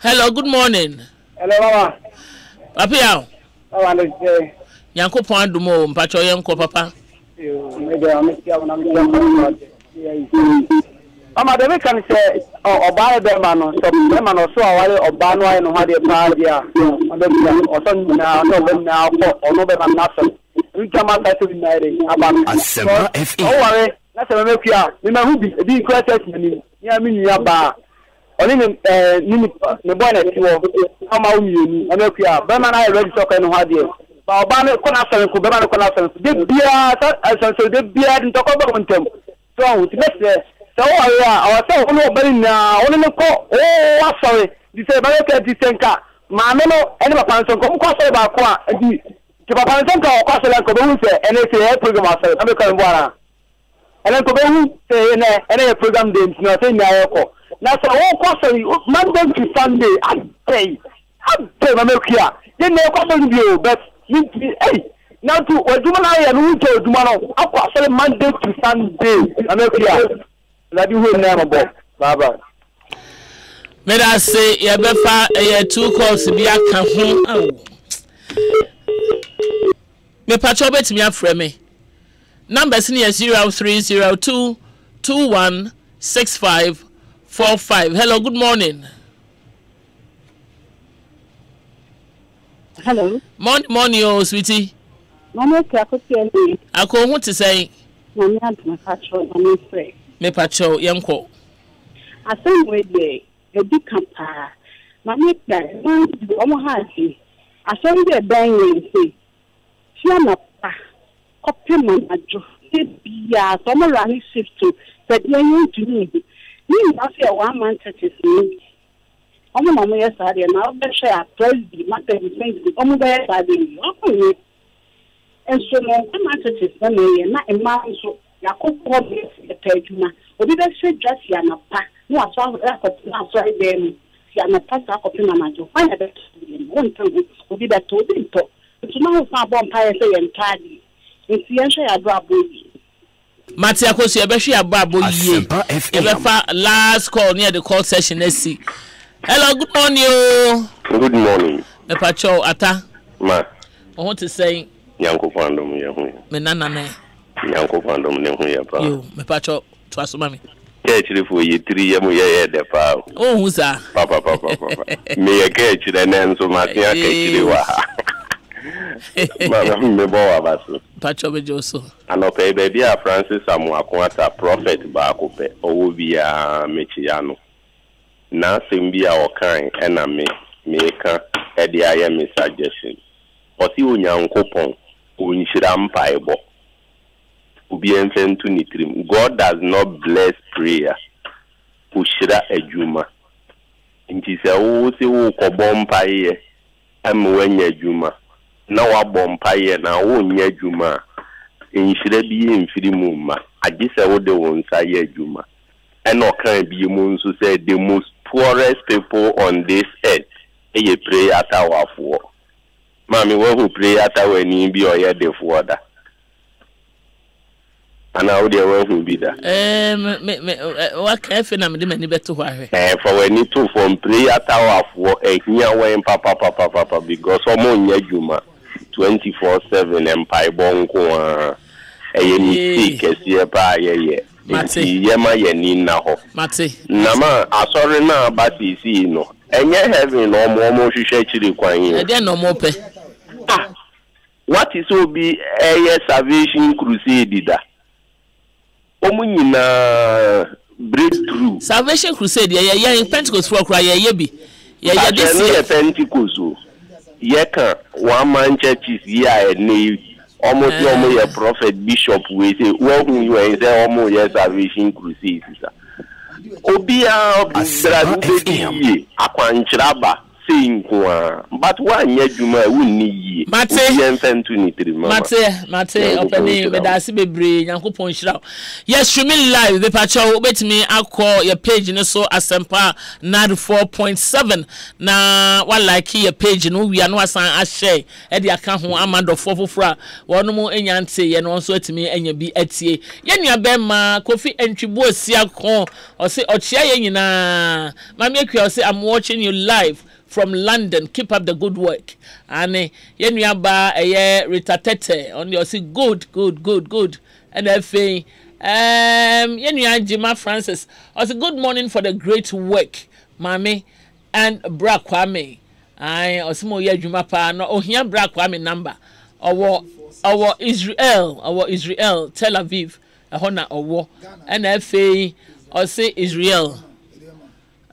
Speaker 1: Hello, good morning.
Speaker 5: Hello, mama.
Speaker 1: Papi how?
Speaker 5: How are you?
Speaker 1: Yanko pon adumo mpacho yanko papa.
Speaker 5: Mama, the can say oba be man no so be man no so awale oba no aye no ha de pa dia. O so na no be na ko ono be man na so. We come out to be married about
Speaker 3: Asempa FM.
Speaker 5: Oh, worry. That's a mepia. Me ma hu bi kwata ni. Ya mi nua ba. Oni ni boy na ti wo. Ama wu mi ni. Mepia. Be man na ready to kan ho ade. Ba oba na ko na so ko be man ko na so. De bia so de bia nto ko ba wontem. So wu ti bese. So worry a so ono bari na oni ne ko wa sorry. Di se ba ke di senka. Ma me no ene ba pan so ko ko so ba ko a di. Ti papa nsenka o kwa sele ko be hu se ene se e program asere abe kan boara ene ko be hu se ene e program dem no se nya e ko na so o kwa sele Monday to Sunday abey ma me kia ye ne kwa sele bi o but na tu oduma na ya no to oduma no akwa sele Monday to Sunday ma me kia la di hu na mo bo baba
Speaker 1: Me da say ye be fa ye two calls bi aka ho me pacho betimi afre me numbers ni 0302 216545. Hello, good morning.
Speaker 6: Hello.
Speaker 1: Morning oh sweetie.
Speaker 6: Mama akoti
Speaker 1: ako hu te say
Speaker 6: mama me pacho mama free
Speaker 1: me pacho yenko
Speaker 6: asem we dey ebi kampa mama da omo ha si asem dey dan we say na pa copy manager bia so mo rani shift to but you to me ni na say one man touches me omo mama yes ade na be share president matter the things omo be yes ade omo and so no man touches na e ma so yakopọ be edwuma obi be share dress ya na pa no aso akọti na aso dem ya na pa sa copy manager why na be one thing obi be to obi to tuma fa bom pa say yentadi ntiyenhwe ya do aboyi
Speaker 1: Mati akoso ye be hwe abo yiye e be fa last call near the call session AC. Hello, good morning oh.
Speaker 7: Good morning.
Speaker 1: Me pacho ata
Speaker 7: Ma
Speaker 1: I want to say
Speaker 7: yanko fandom ye hu
Speaker 1: me nana na
Speaker 7: yanko fandom ne hu ye pa
Speaker 1: yo me pacho to asoma me
Speaker 7: ke chiri fo ye 3 ye mu ye de pa
Speaker 1: oh hu sa
Speaker 7: papa me ye ke chiri ne nso ma tia ke chiri wa Mama me bo abaso
Speaker 1: pacho be joso
Speaker 7: anope baby a Francis Amuakwata prophet ba ko pe owo bia mechi ya no na sembi a okan ena me ka e dia ye me suggestion osi onyankopon onhyira mpaebo obi enfentu ni trim. God does not bless prayer ushira ejuma nti se wo se wo ko bompaye am wanya ejuma na wa bompaye na wo nya ejuma enhyira bi emfiri mu ma agise wo de won sa ye ejuma eno kan bi mu nso say the most poorest people on this earth eye pray atawafo mami wo who pray ataweni bi oye defo da And I would have who be that.
Speaker 1: What cafe am I many better?
Speaker 7: For when you two from prayer tower for a year when papa because someone yajuma 24/7 and pie bonko a mistake as ye by ye. Yema ye na ho. Mate. Nama asori na abati si no. Enye heaven no mo hwehwe chiri kwan yi.
Speaker 1: E dey no mo pe.
Speaker 7: What is will be a salvation crusade da? Omunyina breakthrough.
Speaker 1: Salvation crusade ye Pentecost for cry ye bi. Ye
Speaker 7: this year Pentecost. Ye kan one man churches here and almost your prophet bishop we say who you and say almost yes salvation crusade. Obia Asempa FM akwanchiraba saying but one yejuma wunni
Speaker 1: Mate openi bedasi bebre Nyankopon hira. Yes, streaming live the pacha obetimi akọ your page no so Asempa 94.7 na wa like your page no we no asan a share e de aka ho amado fofofra wono mu enyante ye no so atimi enya bi atie ye nua be ma Kofi Entwibo Asiakon o se ochia ye nyina mama ekua o se I'm watching you live from London. Keep up the good work. And yenua ba Rita Tete on your see good. And I say yenua Jima Francis. Also good morning for the great work, Mami and Bra Kwame. I also mo ye Juma pa no ohia Bra Kwame number. Our Israel Tel Aviv ahona owo. And I say Israel.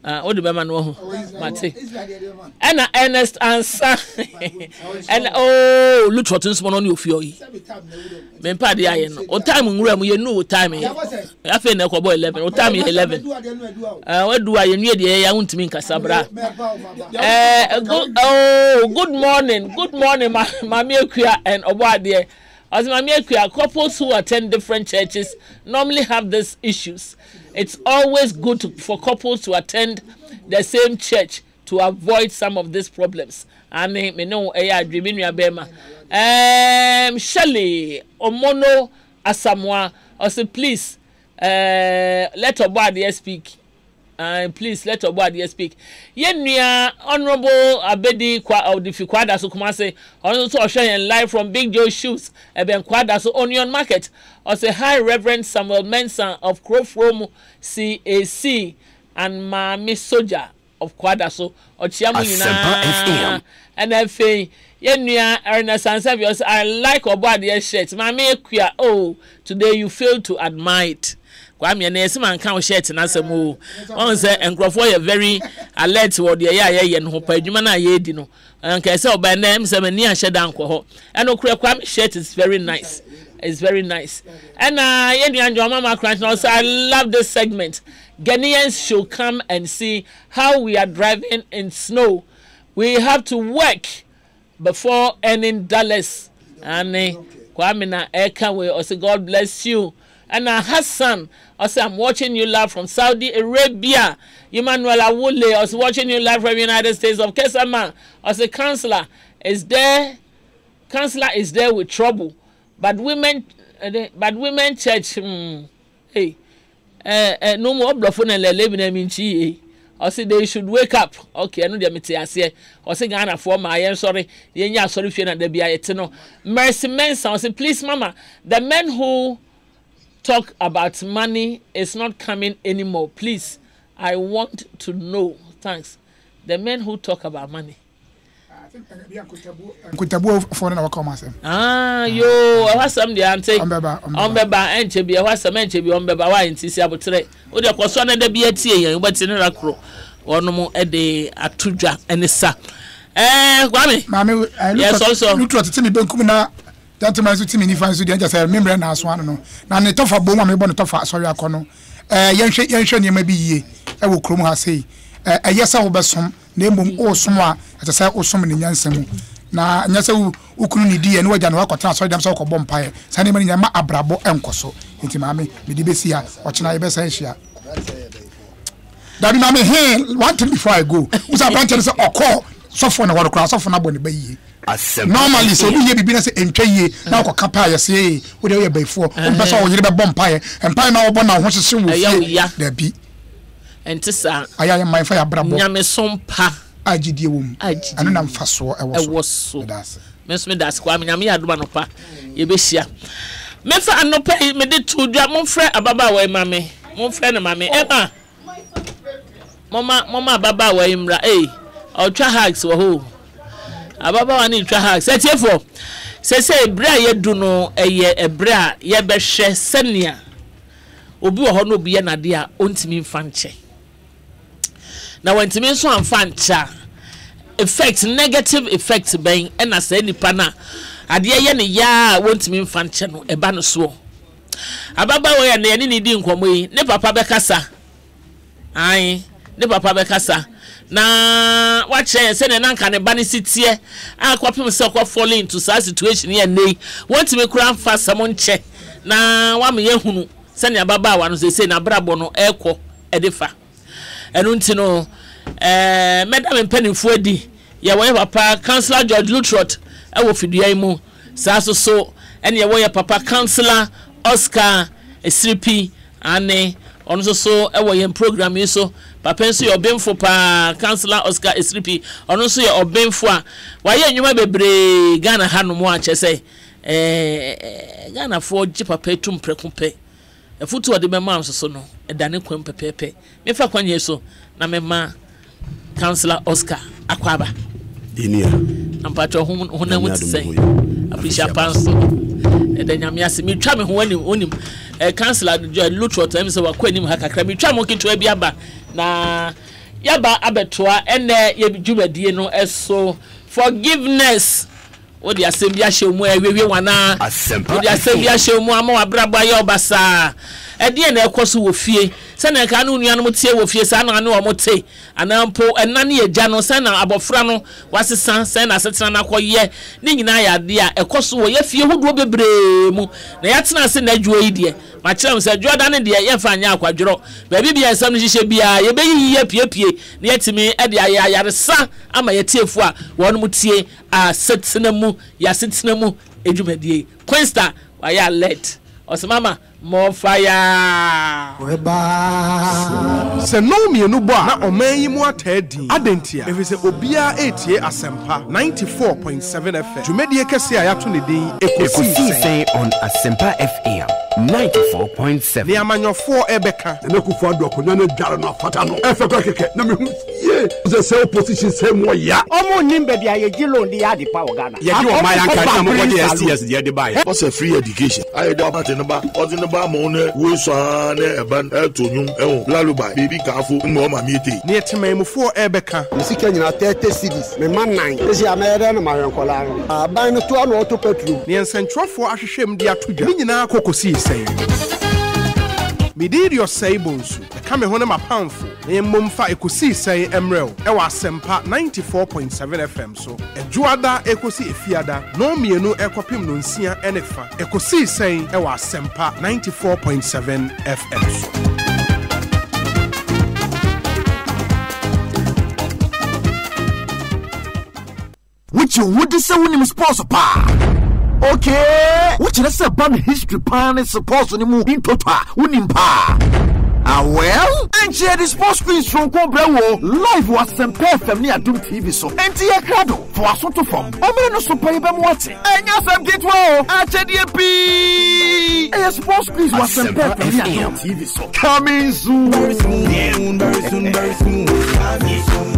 Speaker 1: What the man know? Mate. And Ernest answer. And oh, look what is one on your fury. Men party I know. O time in room you know time. I feel na kwabo 11. O time 11. What do I near the air want to mean Casabra? Good morning. Good morning, Mammy Quia and Obadiah. As Mammy Quia, couples who attend different churches normally have these issues. It's always good for couples to attend the same church to avoid some of these problems. And me know dreaming ya bema. Shelley Omono Asamoah also please let Obadiah speak. Please let Obadiah speak. Yenua Honorable Abedi Kwa Odifi Kwada so kuma say also showing live from Big Joe Shoes Eben Kwada so Onion Market. Also High Reverend Samuel Mensah of Crofrom CAC and Mami Soja of Kwada so Ochiamu ina and I say yenua Ernest Ansavios I like Obadiah shirt. Mami Equia oh today you fail to admire it. Kwame na ese man kan shirt na asemo on say enkrofo ye very alert wo de ye no pa adwuma na ye di no anka say oba na em say mani a sheda anko ho eno kure Kwame shirt is very nice. It's very nice. And ye nua mama crunch now say I love this segment. Ghanaians should come and see how we are driving in snow. We have to work before earning dollars. And Kwame na eka we also God bless you. And Hassan, also I'm watching you live from Saudi Arabia. Emmanuel Awule, also watching you live from the United States of Kesama. Also Counselor is there. Counselor is there with trouble. But women church, hey, no more bluffing and living them in chi. Also they should wake up. Okay, I know they say. Also Ghana for my I am sorry. Yenya sorry for na debi ayetino. Mercy Mensah, also please mama, the men who talk about money is not coming anymore. Please, I want to know. Thanks. The men who talk about money. Yo, I was some the answer. Ombeba enchebi, I was some enchebi ombeba wa intisi abotre. O de kwaso na de bi atie yen, but ni rakro. Ono mo e de atudwa enisa. Kwame. Mame, yes also.
Speaker 4: Look at me benkum na that man so timi ni fan so de just remember na so ano no. Na ne tofa bo ma me bo ne tofa sorry akono. Yenhwe ne ma bi yie. E wo krom ha sei. Yesa wo besom na embom o som a ete say o som ne nyansam na nyasa ukunu ni die ne waja na wakota so dem so ko bom pae sa ne ma nya ma abrabo enkoso enti maame me di besi a o chena ye besa hia dabi maame he one thing before I go usa branch say okọ sofo na woro kra sofo na bo ne bayi normally so we be say entwa ye na ko kapa ya say we dey before we be so we dey bomb pie empire na obo na ho hwese wo fie da bi
Speaker 1: entisa
Speaker 4: aya my fire brabo
Speaker 1: nyame sompa
Speaker 4: agidie wom anu na mfaso ewo so
Speaker 1: me das kwa nyame ya doma no pa ye be hia me fa anopa me de to dua mo frɛ ababa wa mame mo frɛ na mame mama ababa wa imra otwa hags wo ho ababa wa ni twa hags etiefo se bra ye du no eye ebra ye behwe senia obi wo ho no obi ye nade a ontimi mfa nche na wantimi nso amfa ncha effect negative effect ben na say nipa na ade ye ne ya wontimi mfa nche no eba no so ababa wo ye ne ni di nkomo yi ne papa bekasa ne papa bekasa na wache se ne nanka ne ba ne sitie akwapem se kwa fall into such situation here nei wontimi kura mfa samo nche na wa me yehunu se ne ababa wa no se na brabo no ekọ edefa enu ntino madam mpanimfo adi ye wo papa councillor George Lutrot wo fidua mu so ene ye wo papa councillor Oscar Esripi ane ono so wo ye program yi so papa nso ye obemfo pa councillor Oscar Esripi ono so ye obemfo a wa ye nwuma bebre Ghana hanom a chese Ghana fo ji papa etum prekumpe efutu ode mema nso so no edane kwam pepepe me fa kwanye so na mema councillor Oscar akwaba
Speaker 3: dinia
Speaker 1: ampato hona muti say appreciate panso edanyame ase mi twa me ho onim councillor Lutrot am say wakwa nim ha kakra mi twa mo kitu bi aba na yaba abetoa ene ye dwumadie no eso forgiveness odi asembia hwemu awewe wana odi asembia hwemu ama wabrabo aye obasa ede na ekoso wo fie se na ka no nuanom tie wo fie sa na ane o mote anampo enane ye gya no se na abofra no wasesa se na setena na koye ni nyina ya de a ekoso wo ye fie hodo bebre mu na yatena se na adwo yi de ma kire se adwo da ne de ye fa anya akwadworo ba bibia nsam hihye bia ye be yiye piepie na yetimi ede ayaresa ama yetiefu a wonum tie asetenamu ya setenamu edwumadie Queensta wa ya let osemama more fire
Speaker 8: se no mienu bo na oman yi mu atadi adentia efise obia etie Asempa 94.7 FM dwumadie kese a yato ne din ekosi
Speaker 3: say on Asempa FM 94.7
Speaker 8: ne amanyofo ebeka
Speaker 9: na kufu ado akonya na dware no afata no efekọ keke na me hu ye ze se opposition se mo ya
Speaker 10: omo nimbe dia ye gilo ndi ya di pa Ghana
Speaker 3: ye di o ma ya nka na mo de STS ye de buy
Speaker 2: what's a free education I do about no ba o no ba mo ne we so na eban etonyum ehun lalubai baby kafo mo ma mi ete
Speaker 8: ne tememfo ebeka
Speaker 10: misika nyina 30 cities me man 9 esi amere na ma hwenkola aban no to alo auto petrol
Speaker 8: ne nsentwofo ahwehwem de atodwa ni nyina kokosi sei Midirio Saibonsu, kame hone mapamfo, ne mmomfa ekosi sei emrel, ewa Asempa 94.7 FM so. Ejuada ekosi efiada, no mienu ekopim no nsia enefa. Ekosi sei ewa Asempa 94.7 FM so.
Speaker 10: Which you would say when you sponsor pa. Okay, what you say about history pan supposed to move in total unimpa. Well, and share the sports screens from Cobrewo live was Asempa FM near Doom TV so. And tia crado for a sort of form. Omen no super even watching. And yes, I'm get well. HDP. And sports screens was Asempa FM near Doom TV so. Coming soon. Very soon. Very soon. Very soon. Coming soon.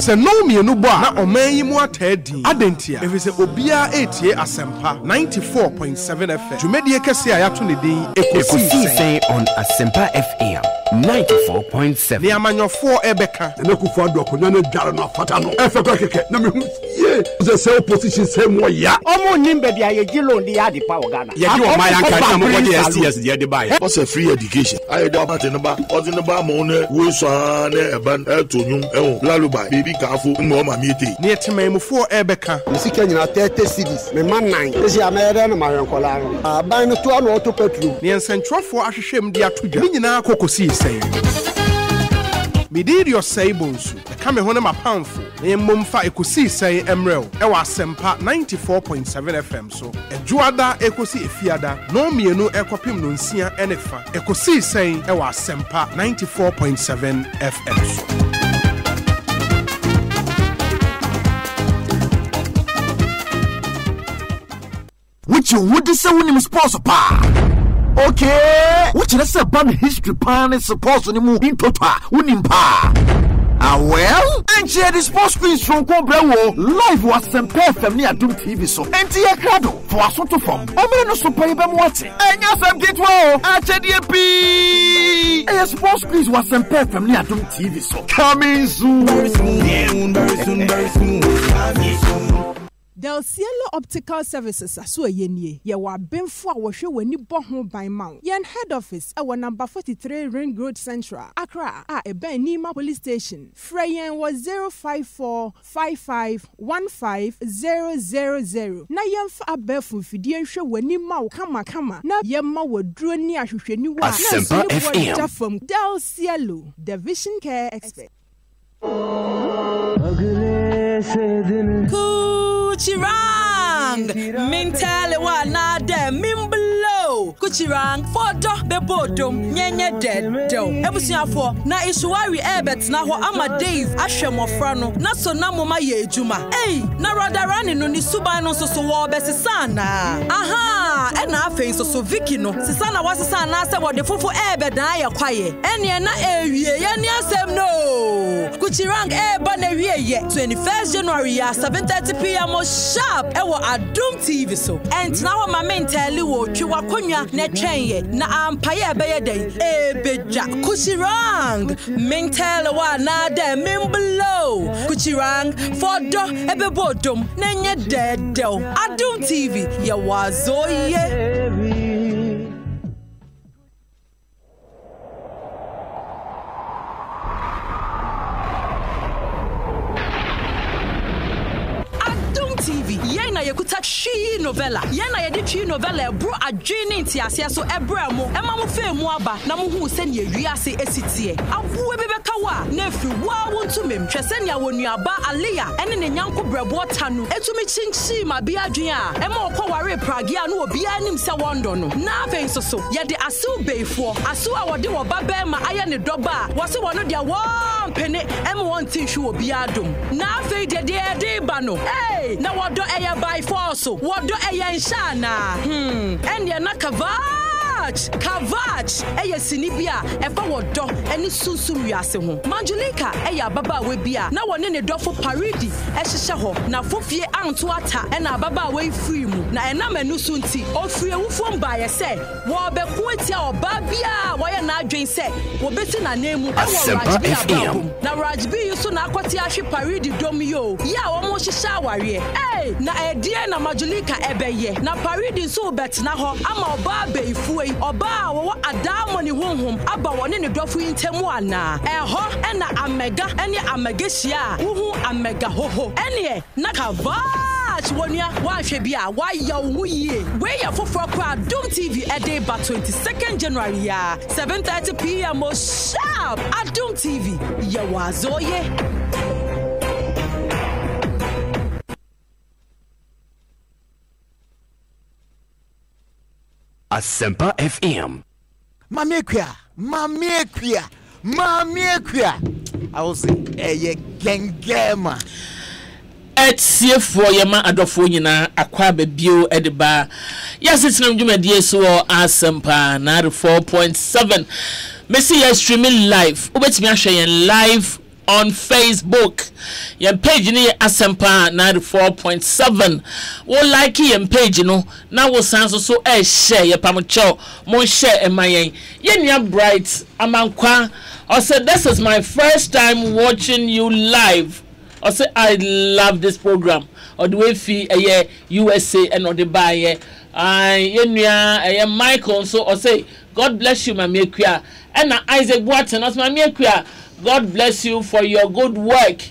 Speaker 8: se no mienu bo na oman yi mu atadi adentia efise obia etie Asempa 94.7 FM dwumadie kese a yato ne din
Speaker 3: ekosi say on Asempa FM 94.7
Speaker 8: ne amanyofo ebeka
Speaker 9: na kufu ado akonya na dware no afata no efekọ keke na me hu ye ze se opposition se mo ya
Speaker 10: omo nimbe dia ye gilo ndi ya di pa Ghana
Speaker 3: ye di o ma ya nka na mo de STS ye de buy
Speaker 2: what's a free education I do about no ba o no ba mo ne we so na eban etonyum ehun lalubai baby kafo mo ma mi ete
Speaker 8: ne tememfo ebeka
Speaker 10: misika nyina 30 cities me man 9 esi amere na ma hwenkola aban no to alo auto petrol
Speaker 8: ne nsentwofo ahwehwem de atodwa ni nyina kokosi sei Midiri your say bonsu. Come home my poundful. Name mumfa ekusi say emrel. Ewa Asempa 94.7 FM so. Ejuada ekosi efiada. No mienu ekopim nonsia enefa. Ekosi say ewa Asempa 94.7 FM so.
Speaker 10: Which you would say when you sponsor pa. Okay. Which is a bad history pan supposed to move in total. Unimpa. Well, and share the sports screens from Cobra live was Asempa FM near Doom TV so. And tia crado for a sort of form. I'm not so pay them watching. And yes, I'm get well. HDP. And sports screens was Asempa FM near Doom TV so. Coming soon. Very soon. Very soon.
Speaker 11: Del Cielo Optical Services aso yenye ye wa benfo a wo hwe wani bo ho ban ma yen head office e number 43 Ring Road Central Accra a e ben Nima Police Station Freyen was 054551500 na yemfa abefu fidie hwe wani ma wo kama na yemma waduro ni ahwehwani wa
Speaker 3: Asempa FM
Speaker 11: Del Cielo the Vision Care Expert Kuchirang Mintale wa na de mimblo Kuchirang fodo bebodom nyenye dedo Ebusiafo na isuwari ebet na ho ama Dave ahwemofra no na so na moma ye ejuma na radarani no ni suban no so wo besisana aha na afei so Vicky no sisana wasisa na se wo de fufu ebet na ye kwaye ene na ewie ye ni asem no Kuchirang eba na wie ye 21st January ya 7:30 p.m. sharp ewo Adum TV so and now my mentally wo twa konwa na twenye na ampaye ebeye den ebeja Kuchirang mentally wa na de mimblo Kuchirang fodo ebebodom na nye dedo Adum TV ya wazoye TV yena yekuta chi novella yena yedi chi novella bro adwini ntiase so ebra mo ema mo fe mu aba na mo hu se ne wiase esitie awu ebebeka wa na fi wa wontumem hwese ne awonuaba alia ene ne nyanko brebo tanu etumi chinchi ma bia adwen a ema okoware pragia na obi anim se wondo no na afen so yede asu beifo asu a wode wo baba ma aye ne doba wose wono dia wo pene ema wontin hwe obi adom na afen de ba no na wodo eya by force wodo eya nshana enya na Kavach eya sinibia efa wodo eni susum wiase ho Manjulika eya baba we bia na wone ne dofo paridi ehihye ho na fofie anto ata ena baba we free mu na ena manu so nti ofie wufo mba ye se wo be ko etia oba bia wo ye na adwen se wo beti na nemu na Rajbi yuso na akwati ahwe paridi dom yo ya wo mo hihye aware na edie na Manjulika ebeye na paridi so bet na ho ama oba beifu oba wo adamo ni honhom aba woni ne dofo ntemu ana eho na amega ene amagehia wuhu amega hoho ene na Kavach wonia wa hwe bia wa ya wo yie we ya foforo kwa Adum TV ede ba 22nd January ya 7:30 p.m. sharp Adum TV ya wazoye
Speaker 3: Asempa FM.
Speaker 10: Mami ekwia. I was a gengema.
Speaker 1: Etie for yema adofo nyina akwa babio edeba. Yasetinam dwumadie so Asempa 94.7. Messi ya streaming live. Ubetimi ahwe yen live on Facebook. Your page ni Asempa 94.7. Wo like your page no. Na wo sanso so share your pamocho. Mo share emayen. Yenya bright amankwa. I said this is my first time watching you live. I said I love this program. Or the way fi USA and or the buy yenya Michael so I say God bless you mami ekwia. And Isaac Boateng as mami ekwia. God bless you for your good work.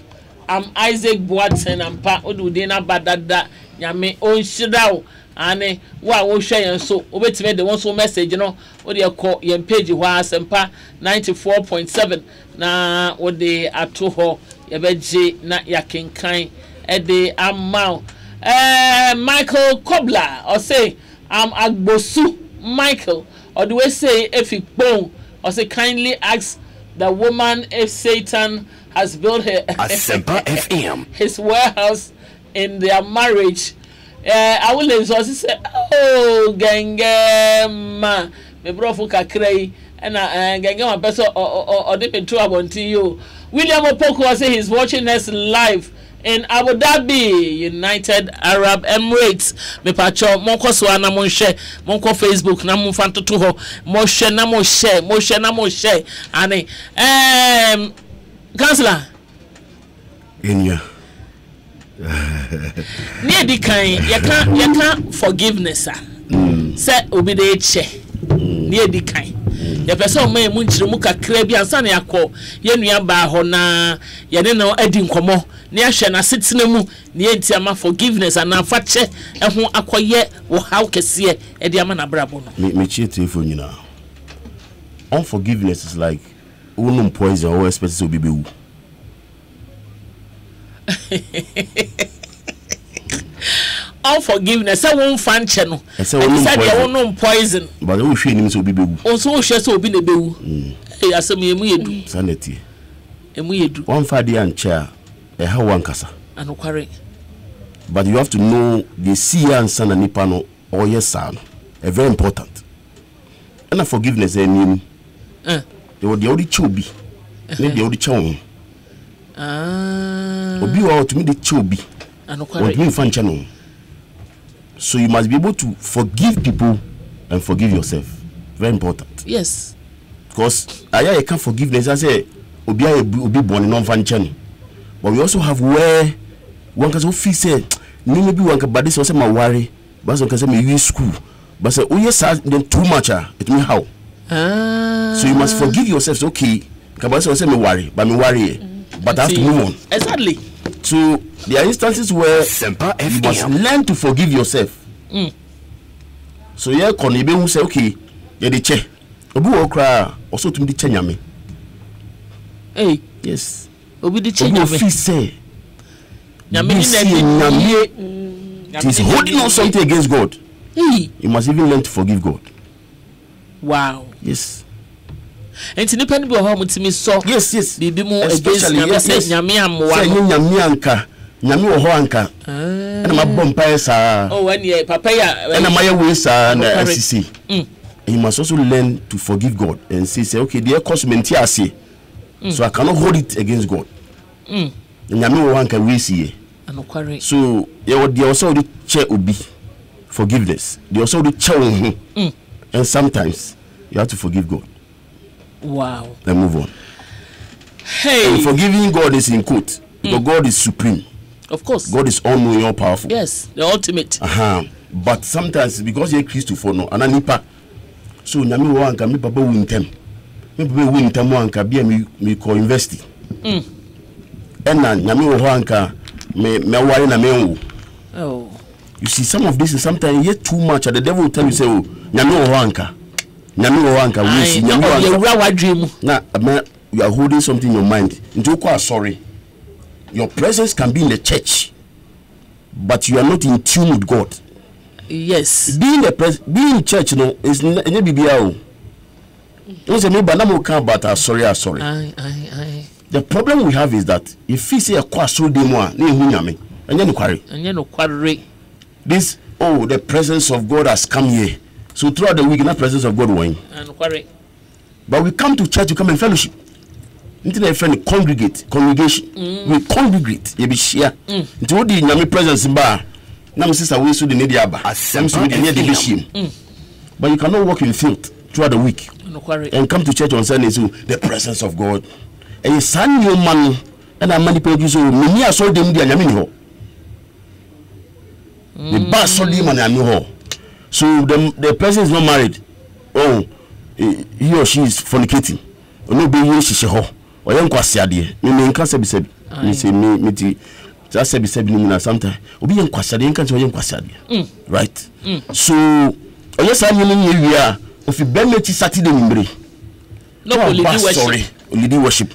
Speaker 1: I'm Isaac Boateng and pa odudena badada nyame onshiraw ane wo share yen so obetime de won so message no wo de call yen page ho Asempa 94.7 na wo de ato ho ye beje na yakenkan e de amount Michael Kobler or say Agbosu Michael or do we say if he bone or say kindly ask the woman if Satan has built
Speaker 3: Asempa FM
Speaker 1: his warehouse in their marriage. I will also say, oh, Gangama, me brother Kakray, and Gangama person or dip into about you. William Opoko say he's watching us live in Abu Dhabi, United Arab Emirates. Me pacho monko swana monshe monko Facebook na mfanto to ho moshe na moshe ane Councillor
Speaker 3: Inya
Speaker 1: near the kind you can't forgiveness say obi de che near the kind the person may munchiri mu kakra bi ansa na yakọ ye nua ba ho na ye ne no adi nkomo ne ahwe na setena mu ne entiama forgiveness and afache ho akoye wo how kese e de ama na brabo no
Speaker 3: me chie telefone nyina. Unforgiveness is like unum poison or expect to be bewu.
Speaker 1: Unforgiveness I won't fan channel. I said no poison.
Speaker 3: But we feel him so be bewu.
Speaker 1: Also share so be ne bewu. Eh asem emu yedu.
Speaker 3: Sanity.
Speaker 1: Emu yedu.
Speaker 3: One father and chair how one kasa.
Speaker 1: Anokware.
Speaker 3: But you have to know the see and son and nipa no or yes son. Very important. And forgiveness mean they were the only chobi. Maybe the only chow. Obi wa to me the chobi. Anokware. So you must be able to forgive people and forgive yourself. Very important.
Speaker 1: Yes.
Speaker 3: Because I can't forgiveness. I say obi born non fan channel. But we also have where one can feel say maybe one can body so say my worry, but one can say me use school. But say oh yes then too much it mean how. So you must forgive yourself. Okay, can say me worry, but me worry. But I have to move on.
Speaker 1: Exactly.
Speaker 3: So there are instances where you must learn to forgive yourself. So yeah, Konebe who say okay, yeah the che. Obi wo kra also to me the che nyame.
Speaker 1: Hey,
Speaker 3: yes.
Speaker 1: Obi the che nyame.
Speaker 3: Obi say
Speaker 1: nyame
Speaker 3: he's holding on something against God.
Speaker 1: Hey,
Speaker 3: you must even learn to forgive God.
Speaker 1: Wow.
Speaker 3: Yes.
Speaker 1: And to depend on how much me saw.
Speaker 3: Yes.
Speaker 1: Bibi mo against nyame amwa.
Speaker 3: Say nyame anka. Nyame wo ho anka. Na ma bompa sa.
Speaker 1: Oh, when ye papa ya.
Speaker 3: Na ma ye we sa na asisi. You must also learn to forgive God and say okay, the cosmenti ase. So I cannot hold it against God. Nyame wo anka we see.
Speaker 1: Anokware.
Speaker 3: So they also the che obi forgiveness. They also the che and sometimes you have to forgive God.
Speaker 1: Wow.
Speaker 3: Then move on.
Speaker 1: Hey.
Speaker 3: And forgiving God is in quote because God is supreme.
Speaker 1: Of course.
Speaker 3: God is all knowing, all powerful.
Speaker 1: Yes, the ultimate.
Speaker 3: But sometimes because you're Christopher no ananipa. So nyami wo anka me papa wintem. Me papa wintem anka bia me ko invest. Na nyami wo anka me wari na me wo.
Speaker 1: Oh.
Speaker 3: You see some of this is sometimes yet too much and the devil will tell you say oh nyami wo anka. Nyami wo anka we see nyami wo anka. You are holding something in your mind. Into quite sorry. Your presence can be in the church, but you are not in tune with God.
Speaker 1: Yes.
Speaker 3: Being in church, no, is BBL. It's a maybe I'm okay, but sorry. The problem we have is that if you say a kwaso demo, and then quarry. This the presence of God has come here. So throughout the week, the presence of God went. But we come to church, we come in fellowship. Until friend congregation. We congregate, we share. Until the nyame presence in bar. Now sister we so the need aba. Asempa FM. But you cannot walk in filth throughout the week. And come to church on Sunday so the presence of God. And you san your man and I manipulate you so many are so them the nyame ho. The bar so them and nyame ho. So the person is not married. Oh, he or she is fornicating. No be she ho. Or young kwasiade me nka se bi me say me Just say be sometimes. Obi en kwasade en kan say yen kwasade. Right? So yes I mean we are if you ben me Saturday nimbre.
Speaker 1: No holiday
Speaker 3: sorry, holiday worship.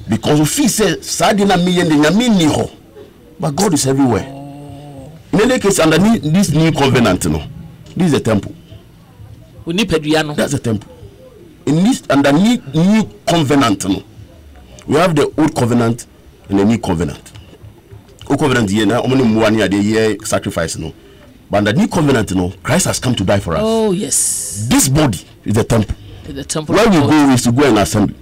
Speaker 3: Because if he say Saturday na me yen de nyame ni ho. But God is everywhere. In any case underneath this new covenant no. This is a temple.
Speaker 1: We need peduano.
Speaker 3: That's a temple. In this underneath new covenant no. We have the old covenant and the new covenant. Old covenant here now only 1 year the year sacrifice no. But the new covenant no, Christ has come to die for us.
Speaker 1: Oh yes.
Speaker 3: This body is the temple.
Speaker 1: The temple.
Speaker 3: Where we go is to go and assemble.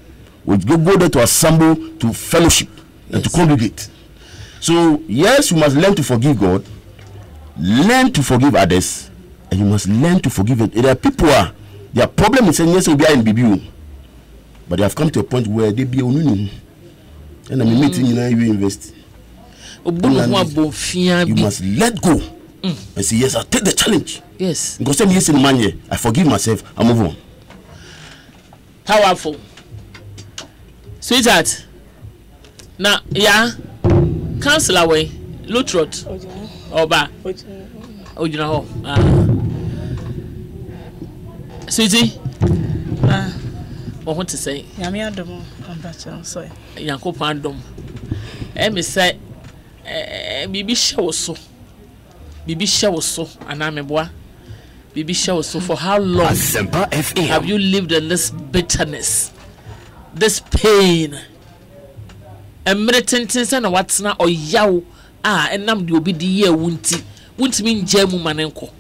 Speaker 3: We go there to assemble, to fellowship, and to congregate. So yes, you must learn to forgive God, learn to forgive others, and you must learn to forgive it. There are people their problem is saying yes we are in BBU, but they have come to a point where they be only and I'm meeting you invest. You must let go and say yes, I'll take the challenge.
Speaker 1: Yes.
Speaker 3: Because I'm yes in man, I forgive myself, I move on.
Speaker 1: Powerful. Sweetheart. Now, yeah. Council away. Lutrot. Oba. Ojina ho. Sweetie. What want to say?
Speaker 12: Yami adom. I'm sorry.
Speaker 1: Yanko pandom. Me say bibi show so. Bibi show so anameboa. Bibi show so for how long
Speaker 10: Asempa FM
Speaker 1: have you lived in this bitterness? This pain. Emretentin say na watsena oyaw enam de obi di ye wunti mi nje mu manenko.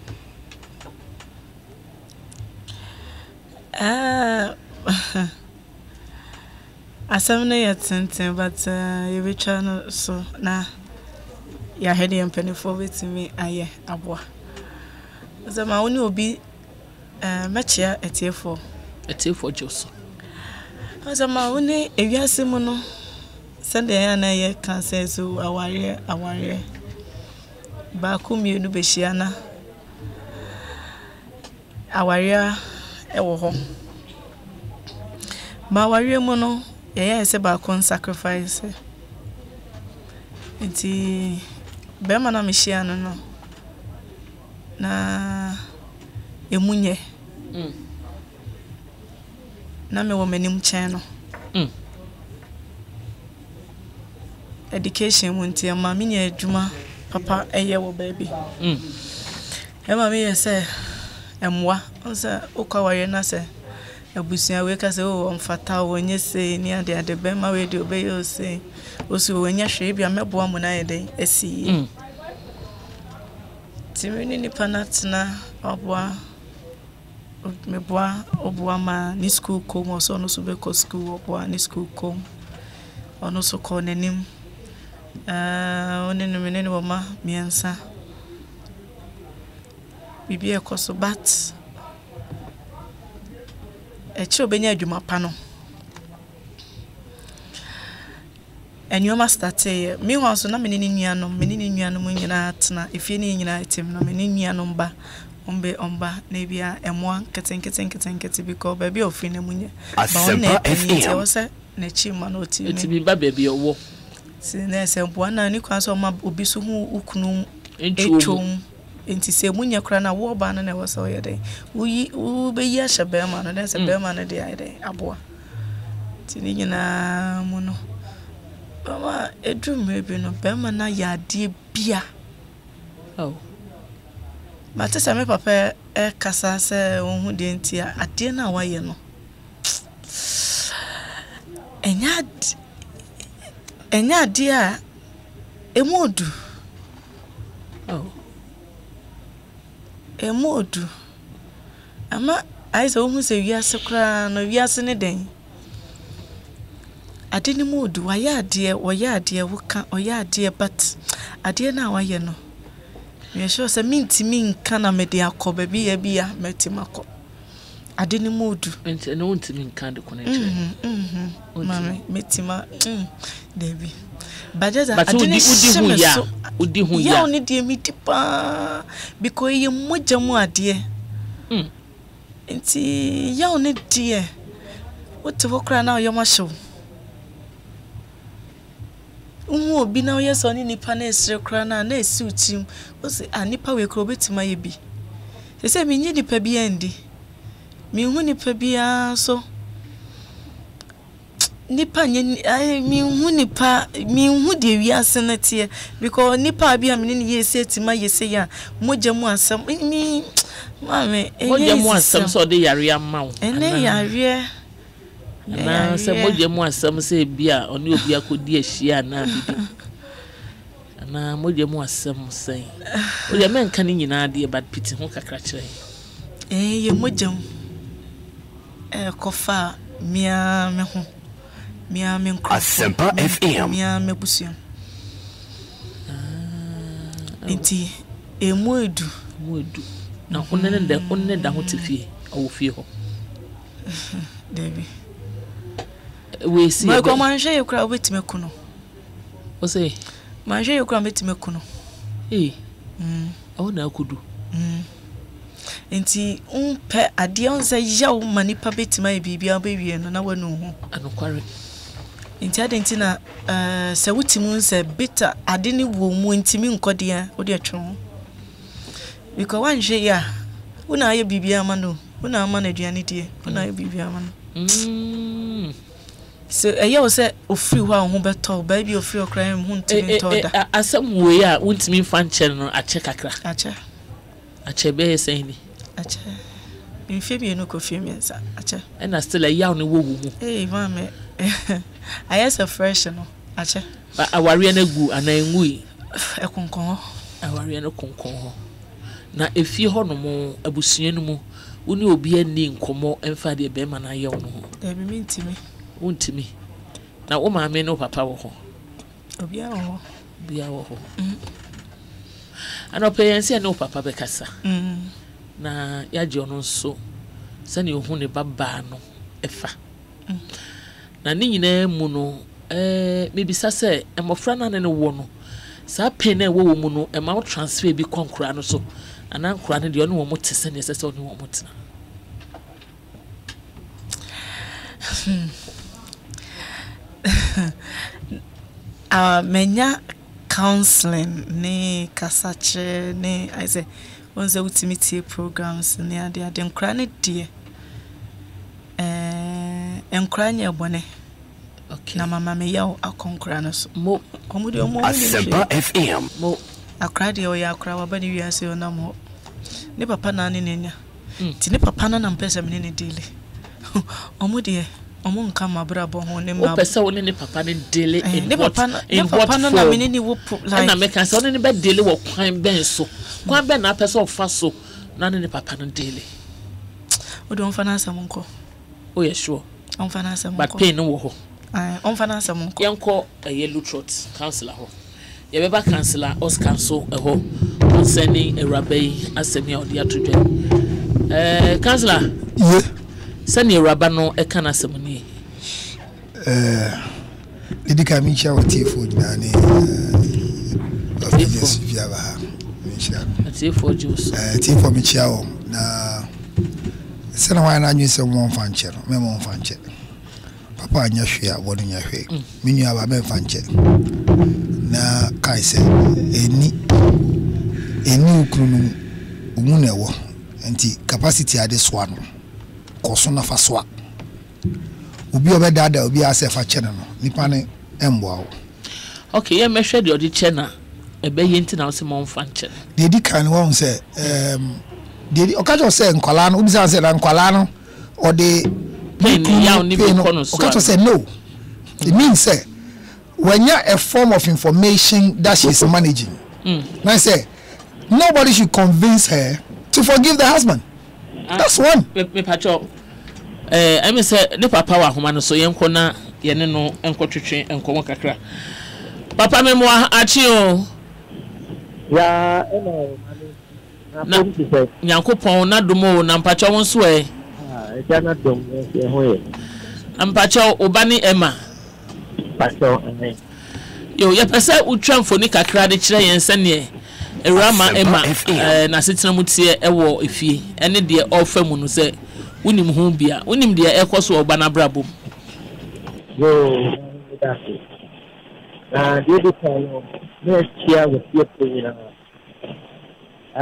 Speaker 12: Asam na yetenten but you be trying so na ya head and penny for with me aye aboa. Zama woni obi mechia etiefo
Speaker 1: Joso.
Speaker 12: Zama woni ewiase mu no sende ya na ye kan say so aware ba ku mienu be hia na aware ewo ho ba aware mu no ye se ba kon sacrifice enti be ma na me hia no na emunye na me wo manim chen no education munti ma me nya adwuma papa eye wo baby e ma me ye se emwa onse ukaware na se abusia we ka se o mfata wo nye se ni ade be ma we de obey o se o si wo nya hwe bia meboa mu na ye den asi timini ni panatna obwa meboa obwa ma ni school kom oso no so be ko school obwa ni school kom ono so ko nanim onene menene wo ma miensa bibi e ko so bat e chi obenya adwuma pa no enyoma starte me ho so na menene nuanom nyina atena efie ne nyina etem na menene nuanom ba omba na bia emwa keten because baby ofin na munye ba ona e wo se na chi ma na oti
Speaker 1: bi ba baby owo
Speaker 12: si na se mpo na ni kwa so ma obi so hu ukunu etwom enti se munye kra na wo ba na wo so ye den wo be yi ahye be ma na se be ma na de ai den aboa ti ni nyina mu no mama edum ebi no be ma na ya de bia Mate se me papa kasa se ohun de ntia ade na waye no enya de a emodu emodu ama aiza ohun se wiase kra no wiase ne den ade ni modu waye ade woka oya ade but ade na waye no me sure say mintimi nka na me de akoba bi ya bia metimako ade ni modu
Speaker 1: enti no ntimi nka de connect
Speaker 12: mama metima debi bajaza
Speaker 1: ade ni udi hu ya
Speaker 12: ya oni de mi tipa because ye moja mu ade enti ya oni de wote wokra na yo masho obi na oyɛ so ne nipa na esre kra na esi utim o se nipa we kro betima ye bi se me nyi nipa bi andi me hu nipa bi so nipa nye me hu de wi asene tie because nipa bi amene ne yesi etima yesi ya mogya mu asam mi mame
Speaker 1: mogya mu asam so de yare amma wo
Speaker 12: ene yare
Speaker 1: na se mogya mu asam se bia oni obi akodi ahia na bibi na mogya mu asam sen o de men kan nyina de bad piti ho kakra kire
Speaker 12: ye mogya kofa mia me ho mia me nkro
Speaker 10: Asempa FM
Speaker 12: mia me busu enti moedu
Speaker 1: na onne da ho tefie awo fie ho
Speaker 12: Debbie
Speaker 1: we see
Speaker 12: ma ko manje yekura obetime kuno
Speaker 1: o say
Speaker 12: manje yekura obetime kuno
Speaker 1: o na akudu
Speaker 12: enti umpe ade on say yawo manipa betima e bibia bewie no na wanu ho
Speaker 1: anokware
Speaker 12: enti ade enti na se wutimu se beta ade ni wo mu ntimi nkode o de atwo because wanje ya una aye bibia ma no una ama na aduane die una aye bibia ma no so eyo se ofri ho a ho beto ba bi ofri okran mu ntimi ntoda
Speaker 1: asam we a untimi fanche no ache kakra ache be say ni
Speaker 12: ache infebi no ko fiemiensa ache
Speaker 1: and still a yaw ne wo mu
Speaker 12: mame ayes a fresh no ache
Speaker 1: ba aware na gu ananwui
Speaker 12: ekonkon
Speaker 1: aware na konkon ho na efie ho no mo abusua no mu woni obi ani nkomo emfa de be ma na yaw no ho
Speaker 12: ebi mintimi
Speaker 1: untimi na wo maame no papa wo ho
Speaker 12: obia wo
Speaker 1: ho ana peyense no papa be kasa na yaje ono nso sani ohun ne baba no efa na ni nyina mu no mebisa se emofra na ne wo no sa pen na wo mu no ma transfer bi konkura no so ana nkura ne de ono wo motese ne sese ono wo motena
Speaker 12: menya counseling ne kasache ne I say once ultimate programs ne ade nkra ne die nkra nya bone okay na mama me yaw akonkra no so mo komudi o mo
Speaker 10: Asempa FM
Speaker 12: mo akra de o ya akra wa bani wiase o na mo ne papa na ne nenya ti ne papa na mpesa me ne dele omo de omo nka mabra bo ho ne ma
Speaker 1: o pesa woni ne papa ne dele
Speaker 12: in what na me ni wo like
Speaker 1: na me kan se woni ne be dele wo kwan ben so kwan ben na pesa o fa so na ne papa ne dele
Speaker 12: o don fa na asam nko
Speaker 1: o ye sure
Speaker 12: on fa na asam nko
Speaker 1: but pain no wo ho
Speaker 12: on fa na asam nko
Speaker 1: yanko yellow trot counselor ho ye be ba counselor os cancel ho concerning erabai asemi odi atodwe counselor sani raba no e kana semuni
Speaker 4: didika mi cha watifo na ne yes via ba mi cha
Speaker 1: watifo juice
Speaker 4: tifo mi cha o na sana wa na nyi se mo fanche no me mo fanche papa anya hwe a wonu nya hwe mi nua ba me fanche na kai se eni ukunu umu na wo enti capacity ade so no koso na fasoa obi obedada obi asefa chene no nipa ne emboa wo
Speaker 1: okay ye mehwe de odi chena ebe yenti na wo mo fanche
Speaker 4: de di kan wo se de okajo se nkwala no obi se na nkwala no odi
Speaker 1: ya oni bi kono so
Speaker 4: okajo se no it means say when you a form of information that she's managing now say nobody should convince her to forgive the husband. That's one.
Speaker 1: Me pacho I mean say ne papa wa homa no so yenko na ye ne no enko twetwe enko kakra papa me mo achi o
Speaker 5: ya
Speaker 1: na Nyankopon na domo na mpacho won so e
Speaker 5: ja na dom e hoye
Speaker 1: na mpacho obani ema
Speaker 5: pacho
Speaker 1: yo ye pese utwa mfoni kakra de kire yen sene Erama ema na setina mutie ewo efie ene de ofa mu no se unim hu bia unim de ekoso oba na brabom
Speaker 5: yo that's
Speaker 13: The other time, next year was here to I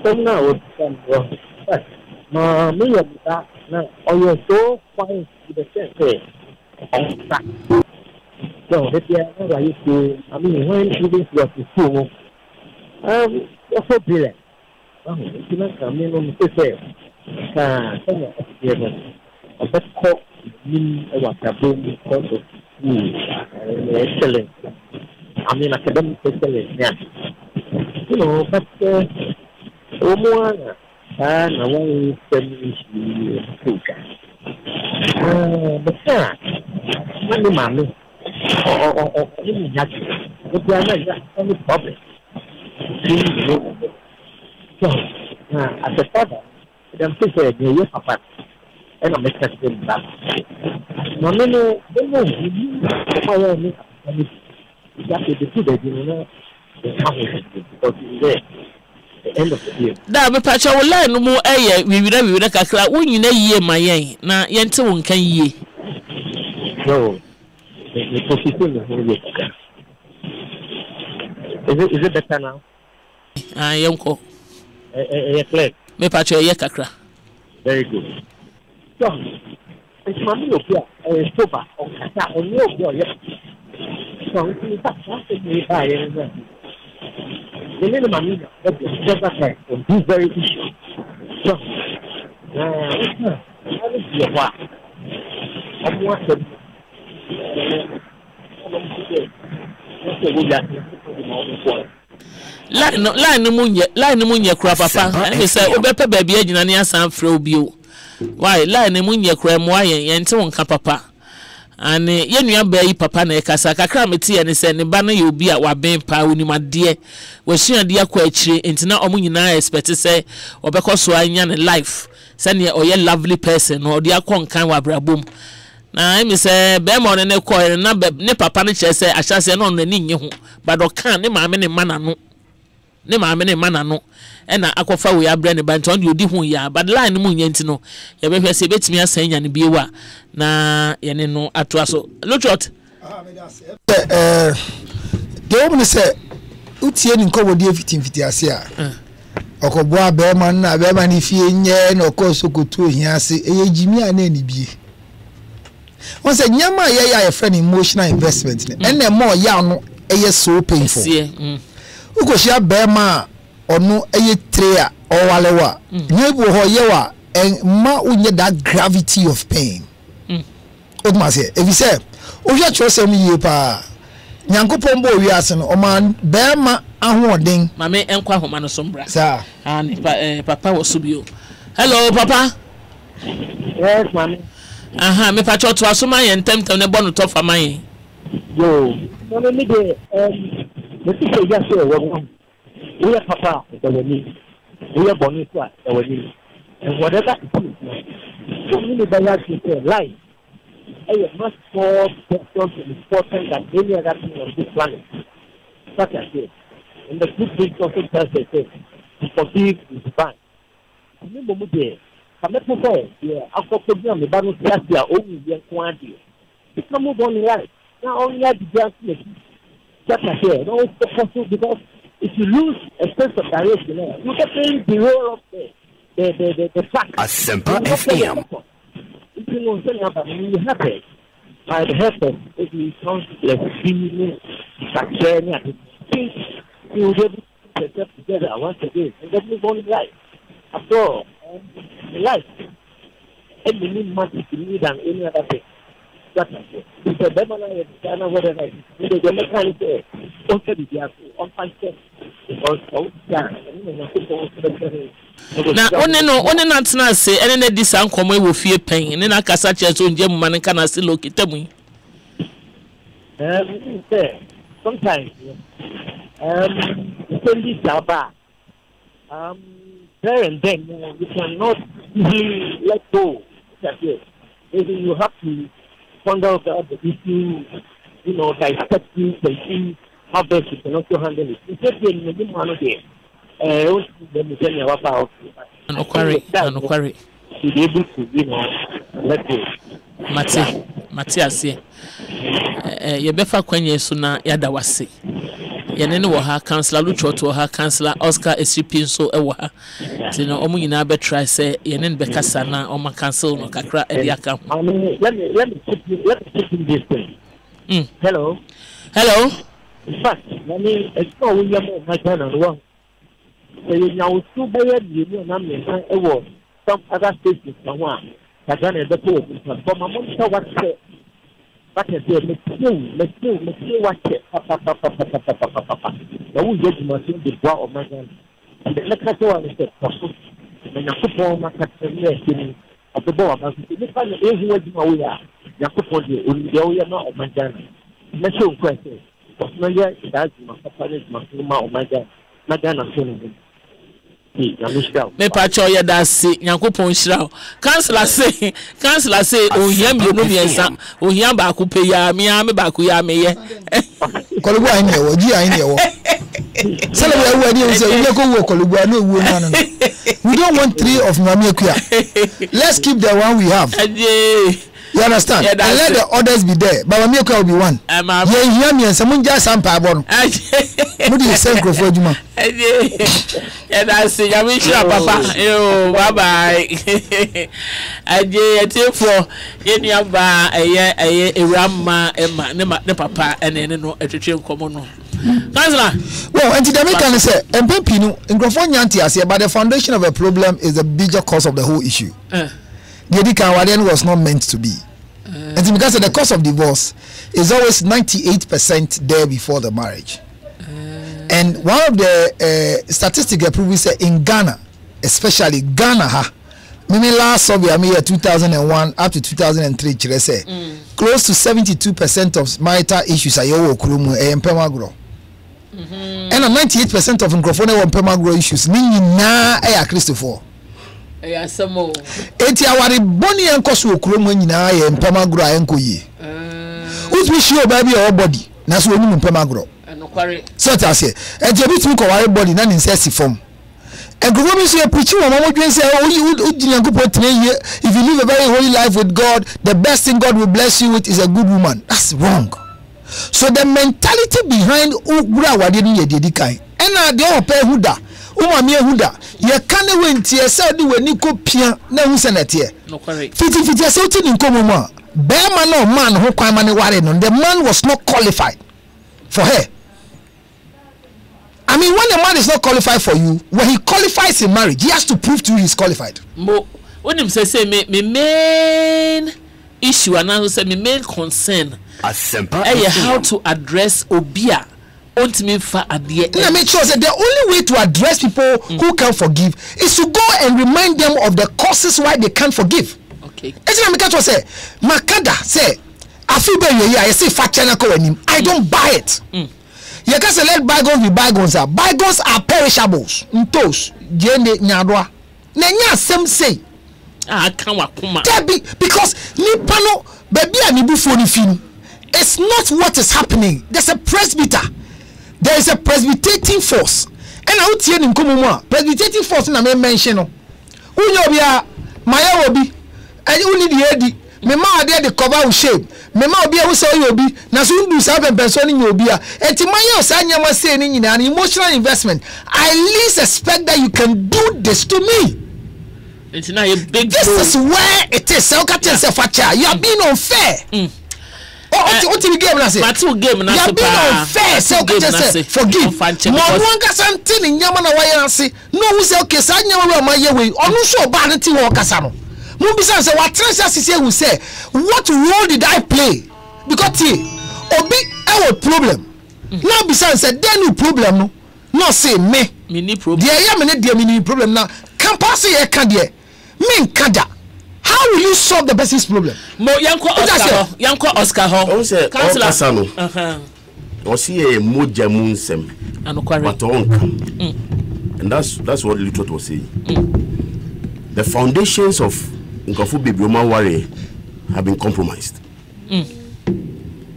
Speaker 13: don't know what's going on. But me and that now, you're so fine to the sense. So, that year, I used to, I mean, when this was the school, you're so brilliant. You know, I mean, on the say, a best cook in what I've been because of excellent. I mean, academic excellence, yeah. You know, but Omoana, and I want to finish the but when the mommy or any judge, but they are not any problem. So, as a father, I'm saying, you're papa, and I'm expecting that. No, they know
Speaker 1: da me pacha wo line no mu eye wiwira kakra wonyina yie mayen na yente won kan yie
Speaker 13: no the position is really is it better now
Speaker 1: yenko
Speaker 13: clear
Speaker 1: me pacha ye kakra
Speaker 13: very good so it's mami opia soba on kata on yo yo so it's that me buy the little money that just that on this very issue. So,
Speaker 1: line munye kura papa me say obepe baabi agina ne asan fra obio why line munye kura mo ayen yente wonka papa ane yenua ba yi papa na ekasa kakra meti ye ne se ne ba na ye obi a waben pa onimade wa suade akwa akire entina omo nyina expect say obekoso anya ne life se ne oye lovely person no odi akon kan wa brabom na emi se be mo ne ko na ne papa ne che se ahyase no no ni nye ho but okan ne maame ne manano ena akofa we abre ne bantu on odi hu ya but line mu nyenti no ye be hwese betimi asan nya ne biewa na ye ne no atoa so lotrot
Speaker 4: de omne se utie ni nko wodi fitimfiti ase a okobo abema na abema ni fie nye na okosokotu ohiase eye jimi a na ni bie won se nyama ye ya friend emotional investment ne ene mo ya no eye so painful ukoshia bema onu eye trea o walewa nyebu ho yewa ma unye that gravity of pain o ma say if you say o ya chose me ye pa nyankopon bo wi ase no o man bema ahoden
Speaker 1: mame enkwa homa no sombra
Speaker 13: sir
Speaker 1: and papa was subio hello papa
Speaker 13: yes mame
Speaker 1: aha me pa choto asoma ye ntemtem ne bonu to fa man
Speaker 13: yo no me de the people just say we are papa the way we are born into the way and whatever it is so many buyers say life is much more important than any other thing on this planet such as this and the good things also tells us to forgive is divine remember me there come let me say yeah after program the Bible says there only one quantity it's not move on in life now only have the just just like here no it's possible because if you lose a sense of direction, you get playing the role of the fact.
Speaker 10: Asempa FM.
Speaker 13: If you know something about when you have it, by the help of if you count like feeling, success, think you will be able to set up together once again and then move on in life. After all, in life, and you need much to need than any other thing. That's it. If the demon is China, whatever, the mechanic is also the on function.
Speaker 1: Na one na tena se ene na di san komo e wo fie pen ne na kasa che so nje mma ne kana se lokitamu
Speaker 13: sometimes this about there and then you cannot easily let go. That's it. Maybe you have to find out the issue, you know, dissect it and see how best you can also handle it. It's just in the one of the
Speaker 1: no quarry.
Speaker 13: To be able to, you know, let go.
Speaker 1: Mate ase. Ye befa kwanye so na yada wase. Ye ne wo ha councillor Luchot wo ha councillor Oscar SCP so e wo ha. Ti no omu nyina be try say ye ne be kasa na o ma council no kakra e dia ka.
Speaker 13: Let me put in this thing. Hello. In fact, it's not we are my channel one. So you now two by you know na some other states one. Kagane the poor but my mom saw what say. But I said, let's see what the who get machine the bois of my gun. And the electrical one is the and the football market of the board. If I is my way, Yakupon, the not of my gun. Let's show question. But no, yet, that's my papa, my gun. My gun, I'm feeling. Me pacho ya dasi Nyankopon hira councillor say ohia mi no miensa ohia ba ku pe ya me ba ku ya me ye
Speaker 4: kolugbu ayi ne wo ji ayi ne wo sele we adi o say we go wo kolugbu na ewu no we don't want 3 of mami akuya. Let's keep the one we have. You understand? And let the others be there. But mami akuya will be one. Ye hia miensa munja sampa abo no mu di senko fo adwuma.
Speaker 1: And I say, I'm sure, Papa. Yo, bye bye. I did for any of a Rama, Emma, the Papa, and then no education common. Well,
Speaker 4: and the American say, and Pepino, in Grafonianti, I say, but the foundation of a problem is the bigger cause of the whole issue. The Edika was not meant to be. And because of the cause of divorce is always 98% there before the marriage. And one of the statistics approved say in Ghana, especially Ghana, maybe last survey I made 2001 up to 2003, close to 72% of marital issues are your kurumu and pemagro. And 98% of Nkrofone and pemagro issues nini na e Christopher.
Speaker 1: Samo.
Speaker 4: Eti awari boni enkoso kurumu nyina e pemagro enkoyi. Who's wish you baby or body? Na so onimu pemagro. So that's it. And you bit me ko worry body na insist form. And go me say preach one mama dwen say if you live a very holy life with God, the best thing God will bless you with is a good woman. That's wrong. So the mentality behind ugura wade ni yedi kai. And the ope huda. Umami huda. Ye kan we ntie say de wani ko pia na hu senete.
Speaker 1: No correct.
Speaker 4: Fiti say uti ni nkomo mo. Be man no man ho kwan ma ne ware no. The man was not qualified for her. I mean, when a man is not qualified for you, when he qualifies in marriage, he has to prove to you he's qualified.
Speaker 1: When him say my main issue and I say my main concern
Speaker 3: Asempa
Speaker 1: how to address obia ultimate for adie.
Speaker 4: Let me sure that the only way to address people who can't forgive is to go and remind them of the causes why they can't forgive.
Speaker 1: Okay.
Speaker 4: Say Makada say I feel better. I say I don't buy it. You can say let bygones be bygones. Bygones are perishables. Ntos, jende nyadwa. Nenya same say. Because nipano baby anibu phone film. It's not what is happening. There's a presbyter. There is a presbytating force. And I would say in Kumuma, presbytating force in a mention. Unyobia, Maya Obi, and you need the Eddie. Me ma there the cover will shape. Me ma obi a say obi na so ndu sa ben person ni obi a enti man say nyama say ni nyina an emotional investment. I least expect that you can do this to me.
Speaker 1: It's not a big
Speaker 4: this is where it is. So can say facha you are being unfair. What the game na say?
Speaker 1: Game na
Speaker 4: you are being unfair. So can say forgive. Mo wan ka something in nyama na why say no who say okay sa nyama we ma ye we onu so ba na ti wo kasa no. Mubisa say what Tracy will say what role did I play because obi our problem now bisa say then no problem no say me
Speaker 1: mini problem
Speaker 4: there ya me dey mini problem now campus here can there me nkada how will you solve the person's problem
Speaker 1: mo yanko Oscar ho
Speaker 3: councilor no o see e moja munsem but and that's what Lutot was saying the foundations of Nkofu baby woman worry have been compromised.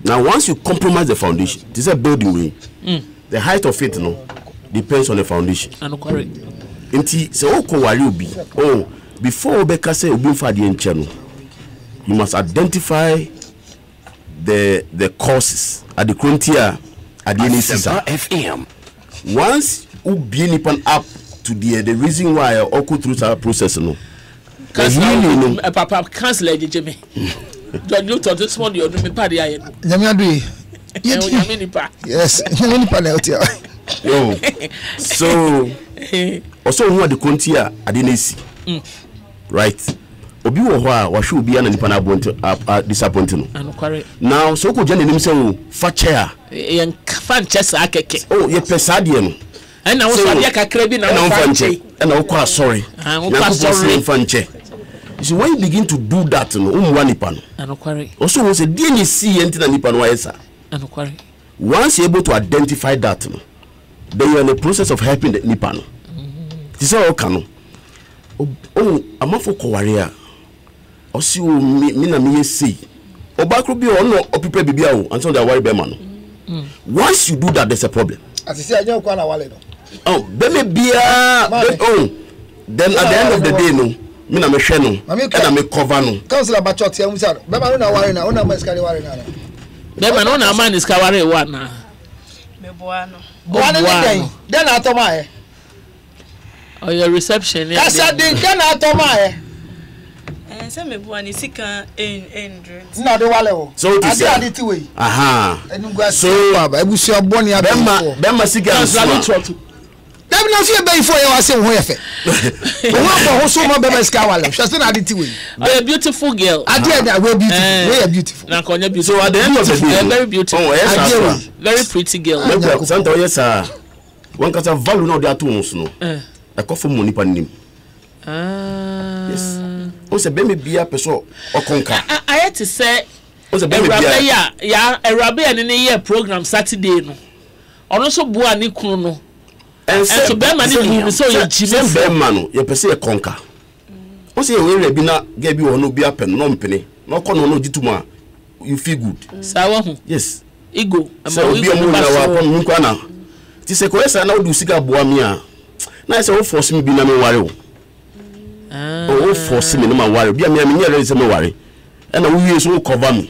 Speaker 3: Now once you compromise the foundation, this is a building way. The height of it depends on the foundation.
Speaker 1: Correct.
Speaker 3: Inti se oko wari obi. Oh, before Obeka say obi fa de enche no. you must identify the causes at the frontier at the Asempa FM. Once you be nipan up to the reason why I go through that process, no.
Speaker 1: Papa cancel Jimmy. Don't you talk this morning? You do me party.
Speaker 4: Yes,
Speaker 3: so also who are the frontier at the Nisi, right? Obi wo ho a wa hwe obi ana nipa na disappointing no. Now so ko jane nim se wo fa chair
Speaker 1: yen fan chesa akeke.
Speaker 3: Oh ye pesa de no.
Speaker 1: Na wo so de kakra bi na wo fan che.
Speaker 3: Na wo kwa sorry. Na wo sorry fan che. So when you begin to do that no umwa nipa no.
Speaker 1: Anokware.
Speaker 3: Also wo se de ni see enti na nipa no wa yesa.
Speaker 1: Anokware.
Speaker 3: Once you're able to identify that no, then you're in the process of helping the nipa no. This is all can. Oh amafo ko ware osi o mi na me say obakro bi o no opipe bibia o until they worry be man. Once you do that, there's a problem.
Speaker 4: As you say ajo kwa na wale no.
Speaker 3: Oh be me bia oh then at the end of the day no me na me hwe no na me cover no
Speaker 4: councilor bachot ya musa be man na worry na ona maskari worry na
Speaker 1: be man na man is ka worry wa na
Speaker 12: me boa no
Speaker 4: boa no den atoma e
Speaker 1: oh your reception
Speaker 4: ya kasa den atoma e
Speaker 12: say me boa ni sikaendre
Speaker 4: na de wale o
Speaker 3: so it is
Speaker 4: ade ti we
Speaker 3: aha
Speaker 4: so baba ebusu aboni
Speaker 3: be ma sika
Speaker 4: dem na fie be ifo ye wa se ho ye fe wo ho so mo be ma sika wale hwe se na ade ti we
Speaker 1: a beautiful girl
Speaker 4: ade na we beautiful we are beautiful
Speaker 1: na konya beautiful.
Speaker 3: So at the end of the day
Speaker 1: very beautiful,
Speaker 3: oh yes,
Speaker 1: very pretty girl.
Speaker 3: Santa yes sir one kasa value no dey atoms no e ko fo mo nipa nim. Yes. O se be me bia peso okonka.
Speaker 1: I had to say
Speaker 3: o se be me bia
Speaker 1: ya Erabe ya ne ye program Saturday no. Ono so bua ni kunu no. And so be man ni so ye jime
Speaker 3: be man no ye pese ye konka. O se ye we bi na ga bi wo no bi apen no mpene. No kono no gitumu a you feel good.
Speaker 1: Sawa hu.
Speaker 3: Yes.
Speaker 1: Ego.
Speaker 3: So bi mo na wa pon nkwa na. Ti se ko esa na odu sika boa mi a. Na se wo force me bi na me ware o. Oh, force me no ma worry. Bia me nyere se me worry. E na wo wie so cover me.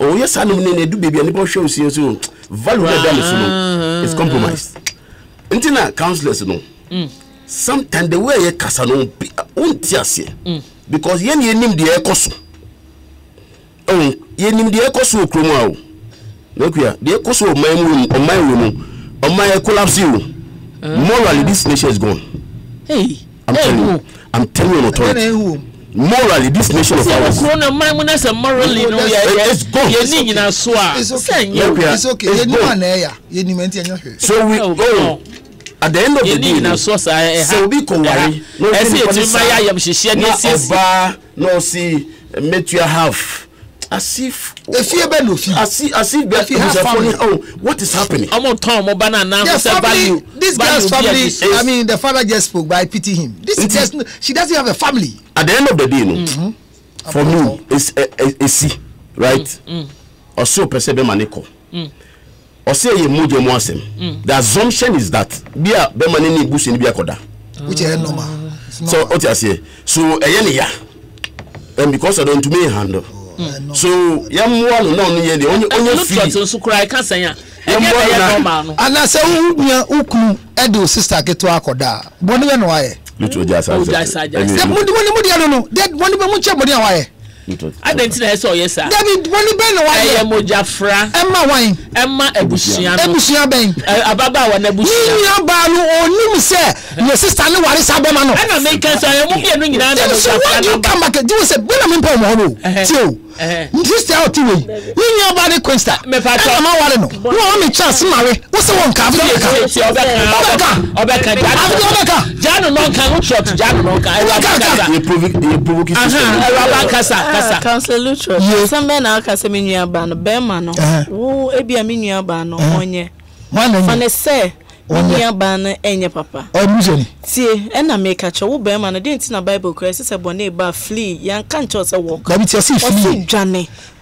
Speaker 3: Oh yes anu ne na du baby ani bo hwe o so value na dem so no. It's compromised. Intina counselors no. Sometimes the way you kasa no unti ase. Because yen nim de ekoso. Oh, yen nim de ekoso okromu a o. No kuya, de ekoso o my collapse you. Morally this nation is gone.
Speaker 1: Hey,
Speaker 3: I'm telling you on authority. Morally, this nation of ours.
Speaker 1: It's okay.
Speaker 3: So we go at the end of the day. So we can worry. No see, met your half. As if as if you have family. Oh, what is happening?
Speaker 4: This girl's family. I mean, the father just spoke, but I pity him. She doesn't have a family.
Speaker 3: At the end of the day, no. For me, it's a see, right? Or so perceive maniko. Or say ye mojo moasem. The assumption is that bia be manini bush in bia koda,
Speaker 4: which is normal.
Speaker 3: So what I say? So ya, and because I don't to me handle. So yamwa no ye the only free
Speaker 1: so cry can say ya
Speaker 4: and I say ukunu edo sister keto akoda boni we no waye
Speaker 3: lutu ojasa
Speaker 4: no that boni be mu che boni waye
Speaker 1: identity na so yes sir
Speaker 4: David boni be no waye
Speaker 1: mojafra
Speaker 4: emma wan
Speaker 1: emma ebusia
Speaker 4: ben
Speaker 1: ababa wa na ebusia
Speaker 4: ni ba no onim se your sister ne ware sa be ma no
Speaker 1: na make sense am bi enu nyina na
Speaker 4: mojafra na come back do say be na me pa mo ho tio sister out we ni ba ne questa
Speaker 1: me pa to
Speaker 4: ma ware no no me chance mare wo se won ka obeka
Speaker 1: janu no kan shot janu no kan
Speaker 3: you provoke
Speaker 1: kasa
Speaker 12: Councilor Lutra sombe na kasa me nua ba no be ma no wo ebia me nua ba no onye fane se nua ba no enye papa tie e na make acha wo be ma no dey na Bible Christ se bone ba flee yan kan cho se wo
Speaker 4: ba bi tie se flee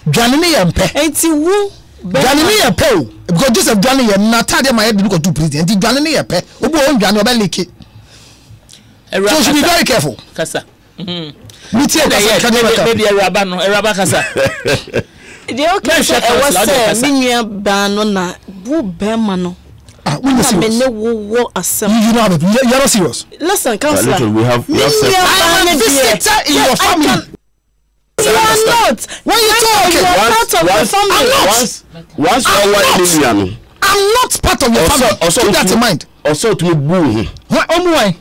Speaker 4: dwane ne yempe
Speaker 12: enti wo
Speaker 4: dwane ne yempe because Joseph dwane ye na tade ma ye bi ko do president enti dwane ne yempe obo on dwane oba leke so should be very careful
Speaker 1: kasa Meet maybe Eraba Kasa.
Speaker 12: The okay was Minia Banona, Boo Bermano.
Speaker 4: You know you're not serious.
Speaker 12: Listen, Counselor,
Speaker 3: we have
Speaker 4: I'm a visitor in your family.
Speaker 12: You are not.
Speaker 4: When you talk, I'm not part of your family.
Speaker 3: Also,
Speaker 4: keep that in mind.
Speaker 3: Also, to me, boo.
Speaker 4: Why?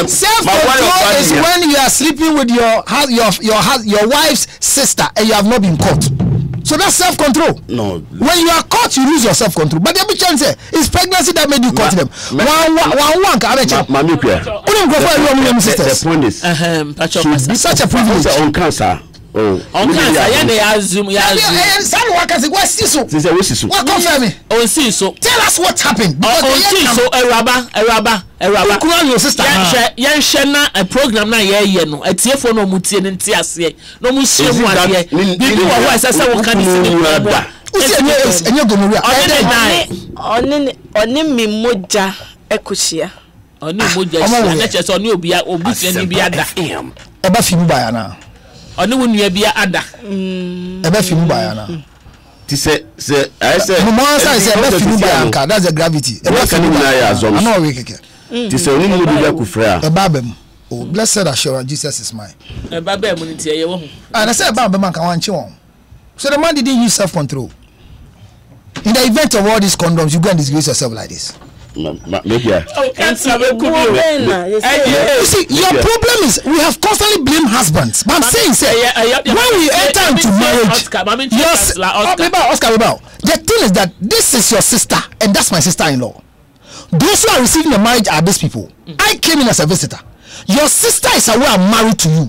Speaker 4: Self-control is when you are sleeping with your wife's sister and you have not been caught. So that's self-control.
Speaker 3: No.
Speaker 4: When you are caught, you lose your self-control. But the other chance it's pregnancy that made you caught them.
Speaker 3: The point is,
Speaker 4: such a privilege.
Speaker 3: On cancer.
Speaker 1: On cancer, they assume.
Speaker 4: What confirm me? Tell us what happened.
Speaker 1: Your sister. A program na no. A telephone no mutie ntiase. No musie mu ade. Bibi wo ho asasa wo kan
Speaker 12: Oni mi moja ekohia.
Speaker 1: Oni moja na chese oni obia obutie ni bia da.
Speaker 4: Eba fi mu baya na.
Speaker 1: Oni wo nua bia ada.
Speaker 4: Eba fi mu baya na.
Speaker 3: Ti say I say
Speaker 4: no more say eba fi mu baya nka, that's the gravity. Eba fi mu baya azom. I know we keke.
Speaker 3: Ti say oni mu bia ku fra.
Speaker 4: Eba bem. Oh, blessed assurance, Jesus is mine.
Speaker 1: Eba bem ni tie ye wo ho.
Speaker 4: And I say eba bem nka wan chi won. So the man didn't use self-control. In the event of all these condoms, you go and disgrace yourself like this.
Speaker 3: Maybe.
Speaker 4: You see, your problem is we have constantly blamed husbands. But I'm saying, when we enter into marriage, the thing is that this is your sister and that's my sister-in-law. Those who are receiving the marriage are these people. I came in as a visitor. Your sister is aware I'm married to you.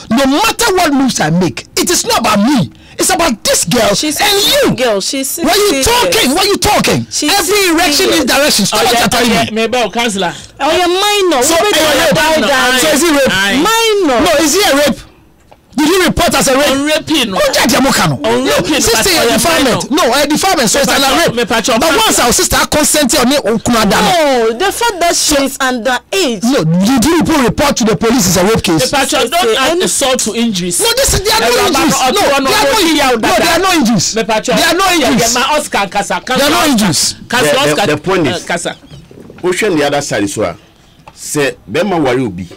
Speaker 4: No matter what moves I make, it is not about me. It's about this girl and you.
Speaker 12: Girl, she's
Speaker 4: What are you talking? Every erection is direction. Stop what you're telling me.
Speaker 1: Maybe counselor.
Speaker 12: Oh, you're minor.
Speaker 4: So is he rape?
Speaker 12: Minor.
Speaker 4: No, is he a rape? Did you report as a rape?
Speaker 1: Raping.
Speaker 4: Sister, a defilement. No, a defilement. So it's an rape. But once our sister consented on it,
Speaker 12: no, the fact that she's underage.
Speaker 4: No, did you report to the police is a rape case?
Speaker 1: Don't add assault to injuries.
Speaker 4: No, there are no injuries. There are no injuries. There are no injuries.
Speaker 3: The point is, ocean the other side is where say Bema worry be.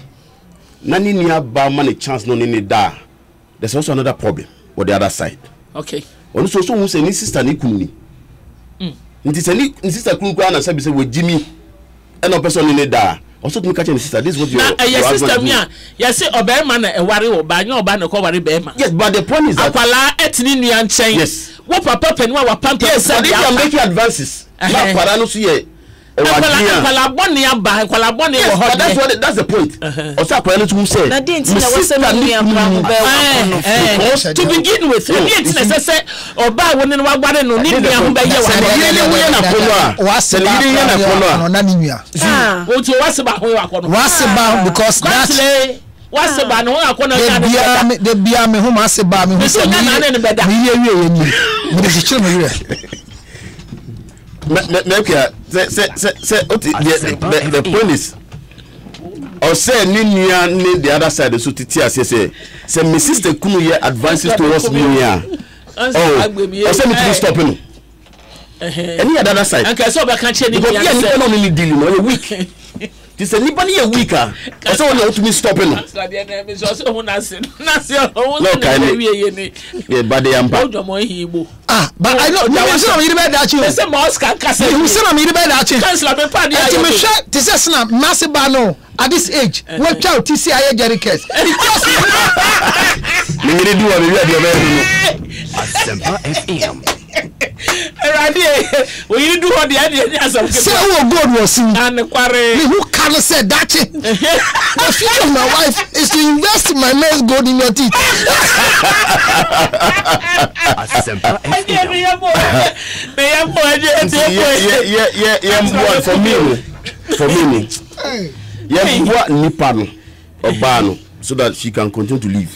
Speaker 3: Nani niya ba man a chance no ni da. There's also another problem on the other side.
Speaker 1: Okay.
Speaker 3: On so who say ni sister ni kunu ni. Nti say ni sister kunu kwa na say be say we Jimmy and no person ni da. Also to me catch ni sister, this is what you are.
Speaker 1: Your sister me you say obema na e ware oba nya oba na ko ware bema.
Speaker 3: Yes, but the point is that
Speaker 1: akwala etini nua nchen.
Speaker 3: Yes.
Speaker 1: Wo papa paniwa wa pampa
Speaker 3: yes, but if you are making advances. Na para no so ye
Speaker 1: that's
Speaker 3: the point. Also,
Speaker 1: to begin with,
Speaker 4: because what's the ban? The Bia me whom I say, Bam, who said,
Speaker 3: the point is, or say Ninia need the other side. So Titia say my sister Kunu here advances towards me. Oh, or say me to stop him. Any other side?
Speaker 1: And so I can't change
Speaker 3: because you don't only dealing on a week. This anybody a weaker. Also want to me stopping. No, yeah, but they am back.
Speaker 4: But I know you say me that you.
Speaker 1: Say Oscar Kasa.
Speaker 4: You say me that you.
Speaker 1: Councilor be part there.
Speaker 4: You me share this is na massive bano at this age. What child TCI Jerry case.
Speaker 3: Me really do what we are
Speaker 10: Asempa FM.
Speaker 1: We do what the idea
Speaker 4: say who God was seen
Speaker 1: and
Speaker 4: who can say that the future of my wife is to invest my man's gold in your teeth.
Speaker 10: Asempa FM.
Speaker 3: For me what nipano or bano so that she can continue to live.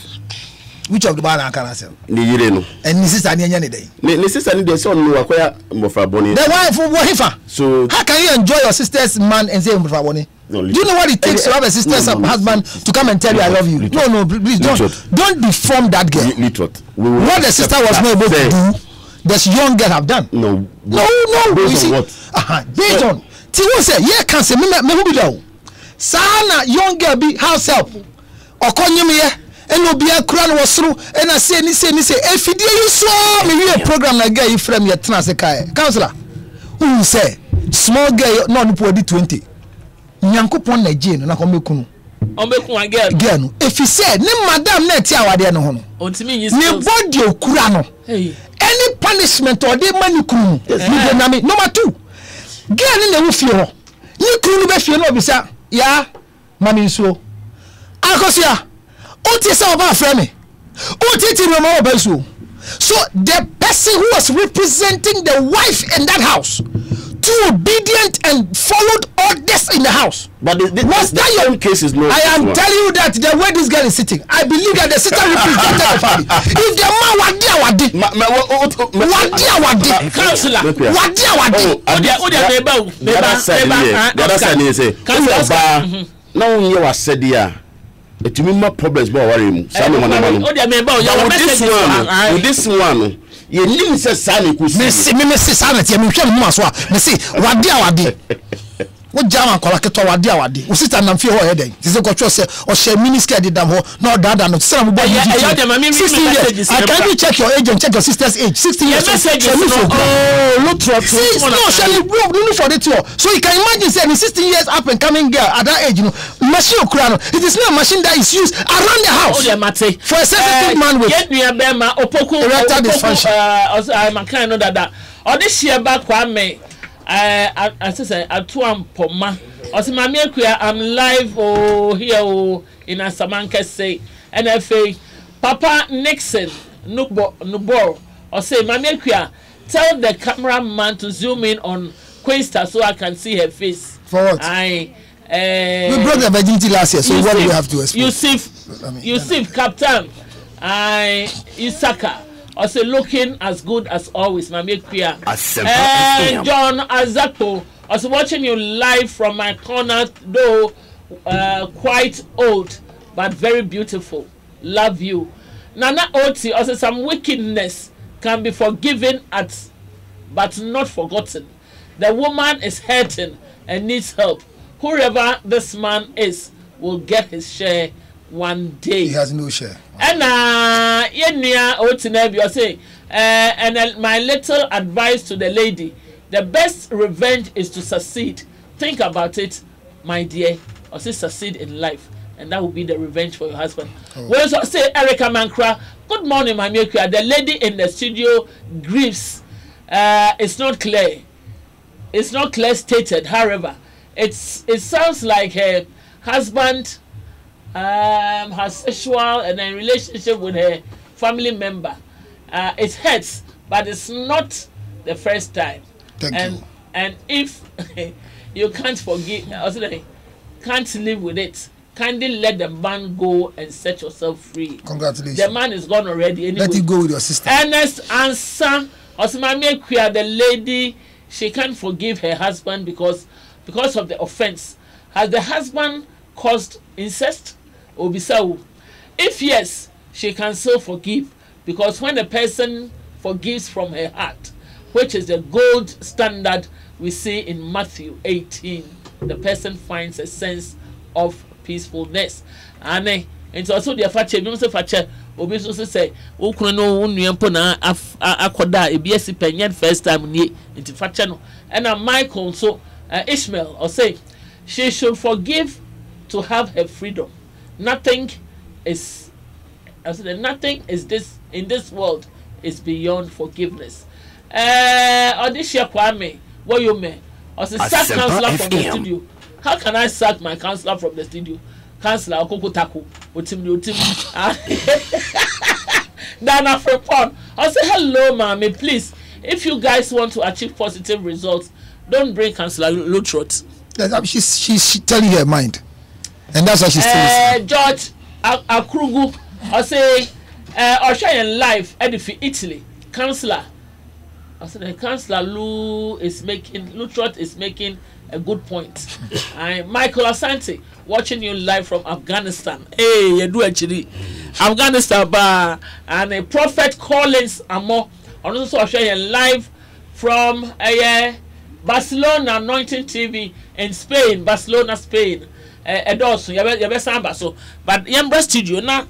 Speaker 4: Which of the banana can I say?
Speaker 3: Ni yire no.
Speaker 4: And ni sister ni any day.
Speaker 3: Ni sister ni dey say on akwaya mbofra boni.
Speaker 4: The wife of Wahifa.
Speaker 3: So
Speaker 4: how can you enjoy your sister's man and say mbofra boni?
Speaker 3: No,
Speaker 10: do you know what it takes to have a sister's husband to come and tell you I love you? No, please don't deform that girl. What the sister was not able to do, this young girl have done.
Speaker 3: No.
Speaker 10: Based on what? Based on. Tiwo say, yeah, can say me who be there. Sana young girl be house help. Okonyim here. And no be a crown was through. And I say, if you saw me a program like girl, you frame your transakai. Counselor, who say, small girl, not poor 20. Nyankopon na Jane na komekunu.
Speaker 1: Omekun again.
Speaker 10: Girl, if he said, "Ne madam na ti awade no ho no."
Speaker 1: Ontimi yin.
Speaker 10: Ne body okura no. Any punishment or dey mani kunu. Number 2. Girl na wo fie ho. Ni kunu be fie no obisa. Ya, mami nsuo. Akosia. Oti say oba afre me. Oti ti no ma oba nsuo. So the person who was representing the wife in that house, too obedient and followed orders in the house.
Speaker 3: But was that your case is no.
Speaker 10: I am telling you that the way this girl is sitting, I believe that the sister represented the family. If the man
Speaker 3: it will be problems but worry mu this one you need say sani ku
Speaker 10: me say sani tie me hwe mu aso a me say wade wo jama kola keto wade wo sister nam fie ho he den ti se ko twa se o share minister de dam ho na dada no sera mo boy 16 years. I can you check your age and check your sister's age. 16 years. Look for the tour. So you can imagine saying 16 years up and coming girl at that age, you know, machineokrano. It is not a machine that is used around the house for a sensitive man with erectile dysfunction.
Speaker 1: I kind know that or this year back Kwame I say atuam poma osimami akua I'm live here in Asamanka say NFA Papa Nixon Nubor or say mami akua tell the cameraman to zoom in on Queensta so I can see her face.
Speaker 10: For what?
Speaker 1: We
Speaker 10: broke the virginity last year, so what do we have to explain?
Speaker 1: Yusuf Captain Isaka also looking as good as always, Mami Kuya. John Azako also watching you live from my corner, though quite old but very beautiful. Love you. Nana Oti also some wickedness can be forgiven but not forgotten. The woman is hurting and needs help. Whoever this man is will get his share one day.
Speaker 10: He has no share.
Speaker 1: And my little advice to the lady: the best revenge is to succeed. Think about it, my dear. Or say succeed in life, and that will be the revenge for your husband. We also say Erica Mankra. Good morning, my Mekua. The lady in the studio grieves. It's not clear. It's not clear stated. However, it sounds like her husband has sexual and a relationship with her family member. It hurts, but it's not the first time.
Speaker 10: Thank you.
Speaker 1: And if you can't forgive, can't live with it, kindly let the man go and set yourself free.
Speaker 10: Congratulations.
Speaker 1: The man is gone already. Anyway.
Speaker 10: Let it go with your sister.
Speaker 1: Ernest answer. The lady, she can't forgive her husband because of the offense. Has the husband caused incest? If yes, she can still forgive, because when a person forgives from her heart, which is the gold standard we see in Matthew 18, the person finds a sense of peacefulness. And it's also the fache obi say okunu no nuampo na akoda ebiesi penyen first time nie nti fache no. And Michael so Ishmael or say she should forgive to have her freedom. Nothing is this in this world is beyond forgiveness. Odisha Kwame, what you mean? Or say sack counselor from the studio. How can I sack my counselor from the studio? Counselor Okoko Taku, Otim. Dana Frepon. I'll say hello, mommy. Please, if you guys want to achieve positive results, don't bring Counselor Lutrot.
Speaker 10: She's telling her mind, and that's why she's still
Speaker 1: George Akrugu. I say, Australian life, Edifi Italy, Counselor. I said the Counselor Lutrot is making a good point. Michael Asante, watching you live from Afghanistan. Hey, you do actually Afghanistan bar and Prophet Collins Amo. Also share live from Barcelona Anointing TV in Spain, Barcelona, Spain. Also, you be samba so, but Yambra studio na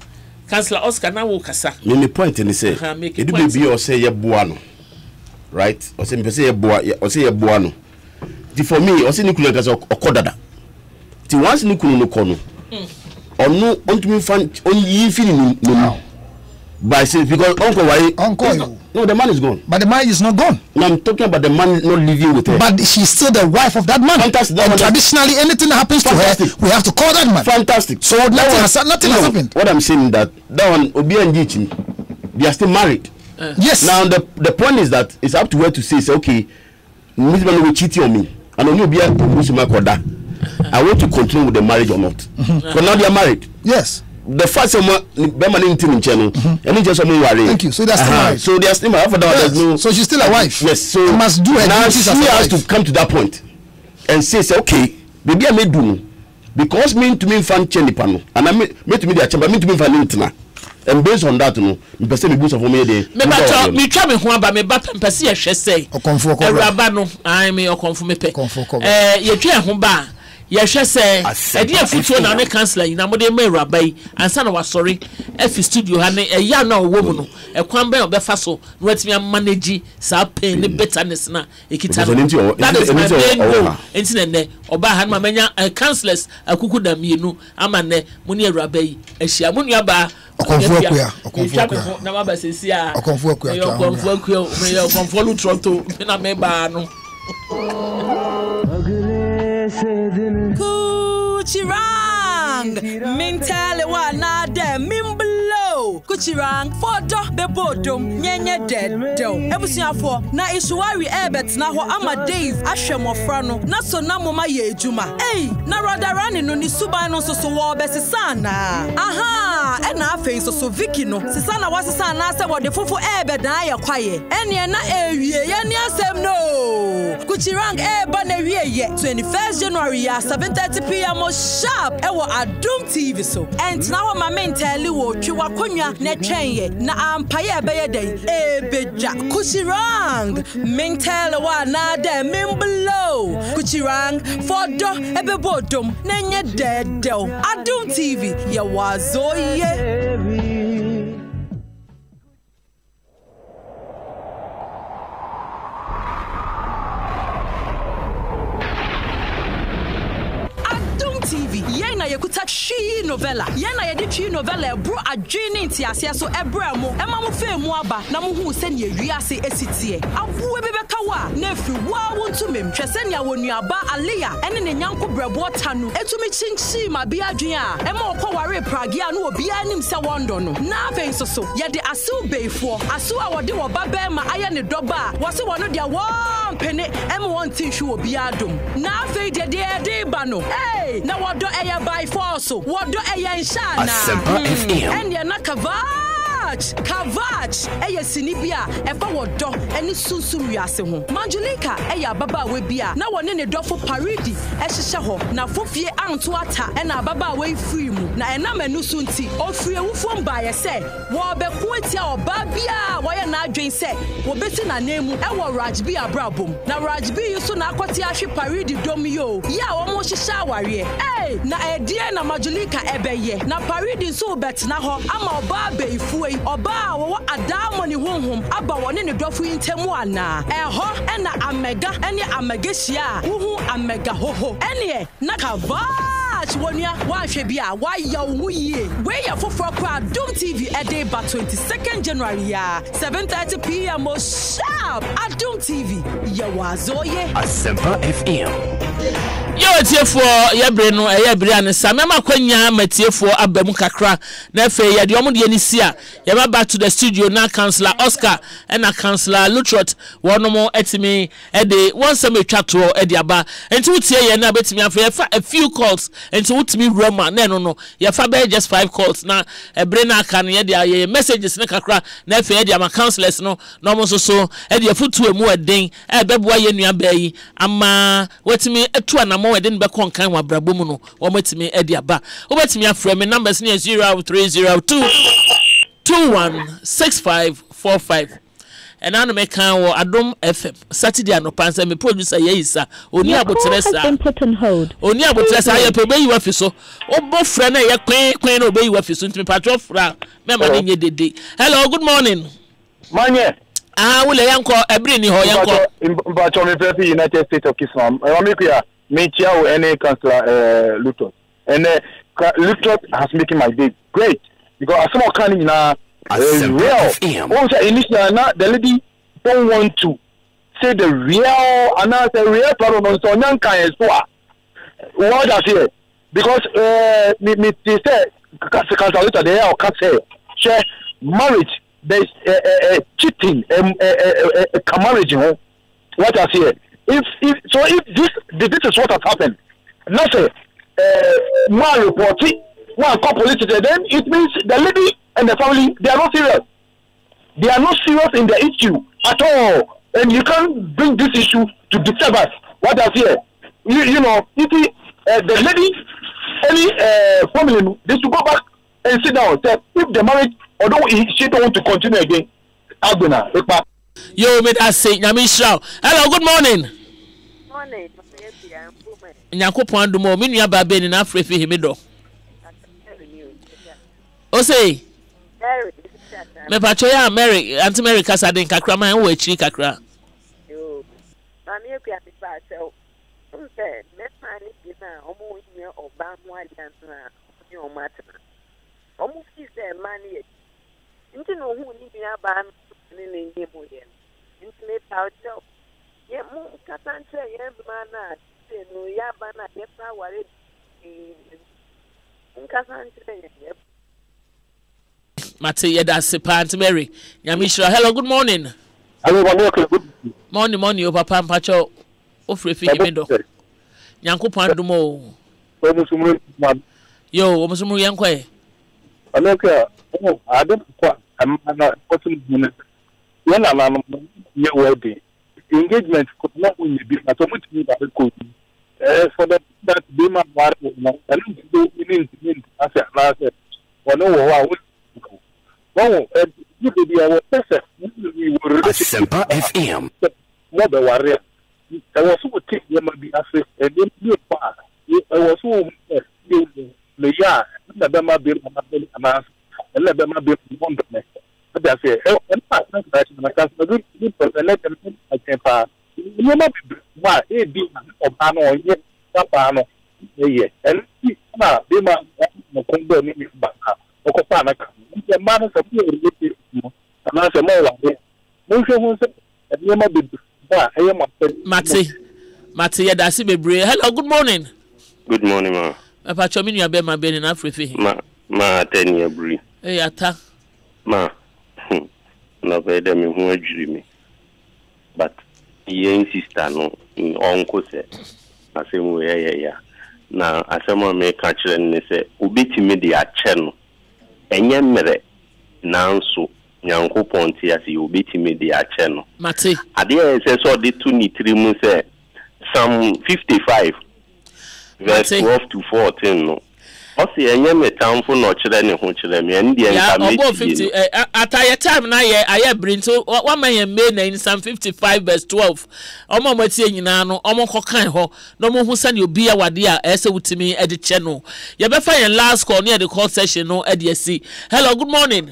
Speaker 1: Councillor Oscar na wo kasa.
Speaker 3: Me point ni say, e do be or say ye boa no. Right? Or say me say ye boa, or say ye boa no. Ti for me, or say ni kunu kasa okodada. Ti once ni kunu no kono. Onu ontumi fan on yi fini no. By saying because uncle no, the man is gone.
Speaker 4: But the man is not gone.
Speaker 3: No, I'm talking about the man not living with her.
Speaker 4: But she's still the wife of that man.
Speaker 3: Fantastic.
Speaker 4: And traditionally, anything that happens to her, we have to call that man.
Speaker 3: Fantastic.
Speaker 4: So nothing has happened.
Speaker 3: What I'm saying is that one Obi and Jichi, they are still married.
Speaker 4: Yes.
Speaker 3: Now the point is that it's up to her to say okay, this man will cheat on me, and on you be a I want to continue with the marriage or not. Because now they are married.
Speaker 4: Yes.
Speaker 3: The first one, channel, and just worry.
Speaker 4: Thank you. So that's still married.
Speaker 3: So they are still married. Yes. No,
Speaker 4: so she's still a wife.
Speaker 3: Yes. So
Speaker 4: she must do her
Speaker 3: now
Speaker 4: duties
Speaker 3: she
Speaker 4: as a
Speaker 3: has
Speaker 4: wife.
Speaker 3: to come to that point and say okay, maybe I may do because me to me fan change panel, and I me to me the chamber, me to me fan intina. And based on that, no, me person me boost of me dey.
Speaker 1: Me try me ho aba me ba person ye hwe say.
Speaker 4: Okonfo ko.
Speaker 1: Ewraba no, ai me okonfo me pe. Ye twa ho ba. Yehwe say e dey futuo na ne councillor ina mo dey me Ewraba yi ansa na wasori efi studio ha ne eya na owo mu no e kwan ben obefa so no atimi manage sa pain ne bitterness na ekita no. That is my main goal. Enti ne oba ha na manya councillors akuku da mienu ama ne mo ne Ewraba yi ehia mo nua ba
Speaker 4: Okonfo akuya
Speaker 1: na maba sesi a
Speaker 4: Okonfo akuya
Speaker 1: me Okonfo lu troto na me ba no Kuchirang Mintele wa na de mimblo Kuchirang foto bebodom nyenye dedo Ebusiafo na isuwari ebet na ho ama days ahwemofra no na so na moma ye ejuma na radarani no ni suban no so wo besisana aha na afei so Vicky no sisana wasisa na se wode fufu ebedan ye kwaye ene na ewie ye ni asem no Kuchirang eba na wie ye 21st January ya 7:30 p.m. sharp ewo Adum TV so and na ho mama ntali wo twa konwa na twenye na ampaye ebeye den ebeja Kuchirang mentale wa na de mimblo Kuchirang fodo ebebodom na nye dedo Adum TV ya wazoye TV yena yekuta chi novella yena yedi chi novella bro adwene ntiase so ebra mo ema mo fe mu aba na mo hu se ne wiase esitie awu ebebeka wa na fi wa wontu mem twese ne awonuaba alia ene ne nyanko brebo tanu etumi chinchi ma bia adwen a ema okoware pragia na obi anim se wondo no na afen so yede asu beifo asu a wode wo baba ma aye ne doba wose wono dia wo pene ema wonti hwe obi adom na afen de ba no na wodo eya by force wodo eya nshana
Speaker 10: Asempa FM
Speaker 1: ende na Kavach eya sinibia efa wodo eni sunsum wiase ho Manjulika eya baba we bia na wone ne dofo paridi ehihye ho na fofie anto ata ena baba we free mu na ena manu sunti ofie wufo mba ye se wo be ko etia oba bia wo ye na adwen se wo beti na nemu ewo Rajbi abrabom na Rajbi yuso na akwati ahwe paridi dom yo ya wo mo hihye aware na edie na Manjulika ebeye na paridi so betna ho ama oba beifue oba wo adamoni honhom aba woni ne dofo intemu ana eho na amega ene amagehia wuhu amega hoho ene na Kavach wonia wa hwe bia wa ya wo yie we ya foforo kwa Adum TV ede ba 22nd January ya 7:30 p.m. sharp Adum TV ya wazoye
Speaker 10: Asempa FM
Speaker 1: yo tiefo yebre no yebre an samema kwanya matiefo abam kakra na fe ye de omo de ni sia ye ba back to the studio na Councillor Oscar and Councillor Lutrot wonomo etimi e de wonsam etwato e de aba enti wotie ye na betimi afa a few calls nti wotumi roma na no ya fa be just 5 calls na ebre na aka ne de aye messages ne kakra na efe de ama counselors no no mo so e de futu emu eden e beboa ye nua ba yi ama wetumi etu anamo eden be konkan wa brabo mu no wo metumi e de aba wo betumi afra me numbers ne 0302 216545 and I make our Adom FM Saturday and Pansa me producer Yesa Oni Abotresa Oni Abotresa ya pe be you afiso obo fra na ya kwen obey you afiso ntimi patro fra me ma nye dede. Hello, good morning
Speaker 14: Manye
Speaker 1: wole yanko ebri ni ho yanko
Speaker 14: mbacho me prefer United States of Kisam amikuya me chia o any councillor Luton and Luton has making my day great because some kind na real. Also, initially, the lady don't want to say the real, and now the real problem. So, young kind of what I say because me say cancel there or can't say share marriage. There's cheating, marriage. What I say. If this is what has happened, not say one report, one couple then it means the lady and the family, they are not serious. They are not serious in the issue at all. And you can't bring this issue to disturb us. What I say, you know, if the lady, any family, they should go back and sit down. Say, if the marriage, although she don't want to continue again, Aguna.
Speaker 1: Yo, made us say, Yamisha. Hello, good morning.
Speaker 15: Morning.
Speaker 1: Nyako Pando mo, Minya Baben in Africa, Himido. Ose. Me pachoya Mary Auntie Mary kasa den kakra man wo achiri kakra
Speaker 15: yo mami ekua pipa so unse me pani bi na omo yin oba mu alianse na ni o matna omo fi se mani e nti no hu ni bia ba ni ni mo ye nti me pacho ye mu kasanche ye ma na se no ya ba na ye fa ware kasanche ye
Speaker 1: Mate yeda sepa Auntie Mary. Nyamishra. Hello, good morning.
Speaker 14: Hello, good
Speaker 1: morning, o papa mpacho. Ofre fi himido. Nyanko Pando mo. Yo, omusumuru yanko e.
Speaker 14: Aleka, adam kwa amana kotum huna. Yana na ye wedding. Engagement ko na unye bi na to mutumi ba ko. For that be ma war na. Anu do inin asa na asa. Wono wo wa well, you could be our person.
Speaker 10: Asempa FM.
Speaker 14: Mother warrior. I was so take them be afraid, and then you are. I was so the yard, the Bama bill, and let them be one the next. But I say, oh, and I can't good person, let them I can pass. You know, why a deal of Pano, yet, Pano, yeah, and they might not condemn me back. Okopana the man is a few related and as a more
Speaker 1: Mate yadasi bebre. Hello, good morning.
Speaker 7: Good morning, ma.
Speaker 1: Pacho mi nua be ma be ni na frefi.
Speaker 7: Ma 10 year bri.
Speaker 1: Ata.
Speaker 7: Ma. No be dem hu adwiri mi. But yen sister no onko se asemu ya. Na asemu me ka kire ni se obetimi de ache no. Enye mere nanso nyanko ponti asi obetimi de ache no.
Speaker 1: Mate.
Speaker 7: Ade se so de tu ni trimu se Psalm 55 verse 12 to 14 no. Osi enye metamfo no kire ne ho kire me ndi enka me.
Speaker 1: Yeah, 50 at your time na ye aye brinto one man me na in Psalm 55 verse 12. Omo matie nyina no omo kokan ho no mo hu sane obi a wade a ese wutimi e de che no. Ye be fa yen last call near the call session no e de see. Hello, good morning.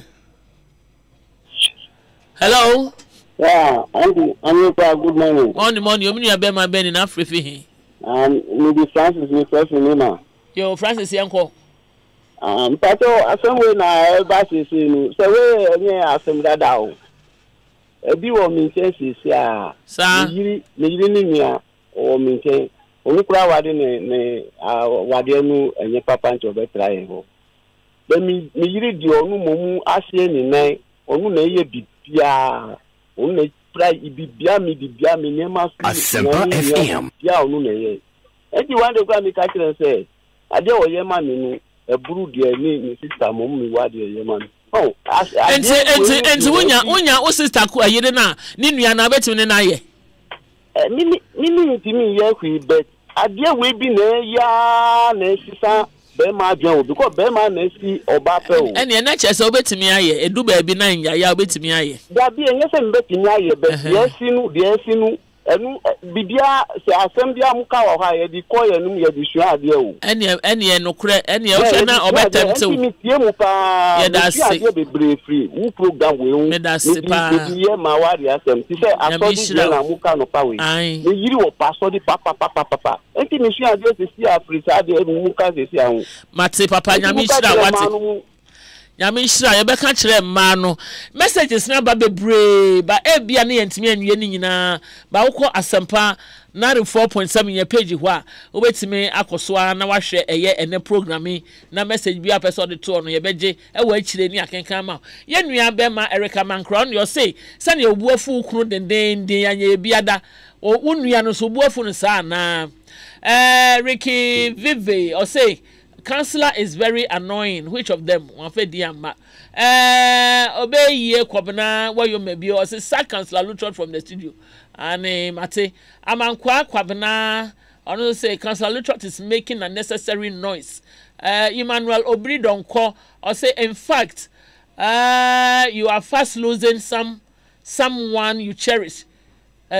Speaker 1: Hello.
Speaker 16: Yeah, Andy, good morning.
Speaker 1: Morning, you mean you be my ben in Africa.
Speaker 16: Maybe Francis me first name.
Speaker 1: Yo, Francis yanko.
Speaker 16: Pato asomwe na basi sinu. Se we enye asomda dawo. Ebi wo mi sense sia.
Speaker 1: Sa.
Speaker 16: Mejiri ni mia o mi sen. Oni kura wade ne wade nu enye papa ncho be try ho. Be mi yiri di onu momu asie ni nan. Onu na ye bibia. Onu na try bibia mi nema su.
Speaker 10: Asempa FM.
Speaker 16: Ya onu na ye. Eji wande kwa mi ka kire say ade o ye ma me no e buru de ni sister mo mi wa de ye ma me oh
Speaker 1: enti wonya o sister ko ayire na ni nua na betimi ne na ye
Speaker 16: mini ntimi ye kwi bet ade we bi na ya na sisa be ma adwen o because be ma na si oba pe o
Speaker 1: ene na che se obetimi aye edu ba bi na nya ya obetimi aye
Speaker 16: da bi enye se mbetimi aye be de sinu enu bibia se asembia muka wa ha ye di ko ye num ye di sua ade o
Speaker 1: ene nokure ene o hwe na obetemte o
Speaker 16: mi tie mu pa
Speaker 1: ye da se
Speaker 16: ade be bre free wu program we
Speaker 1: me da se pa
Speaker 16: ye ma wa ri asem ti se asodi na muka no pa we me yiri wo pa asodi papa enti mi sua ade se si afrika ade muka se si ahun
Speaker 1: mate papa nyami shira wate nyame nhira ye beka kire ma no messages na ba bebre ba ebia na yentimi anwie ni nyina ba wokọ Asempa 94.7 ye page ho a obetimi akoso na wahwe eye ene programming na message bi apese de to no ye beje e wa akire ni akenkan ma ye nua be ma Erica Mankro no say sane obuafu kunu denden anya biada o unua no so obuafu no sa na Ricky Vive or say Counselor is very annoying. Which of them? One for Diama. Obey ye kwabna where you may be or say sack Counselor Lutrot from the studio. And Mate Amankwa kwabna or say Counselor Lutrot is making unnecessary noise. Emmanuel Obri don't call or say in fact you are fast losing someone you cherish.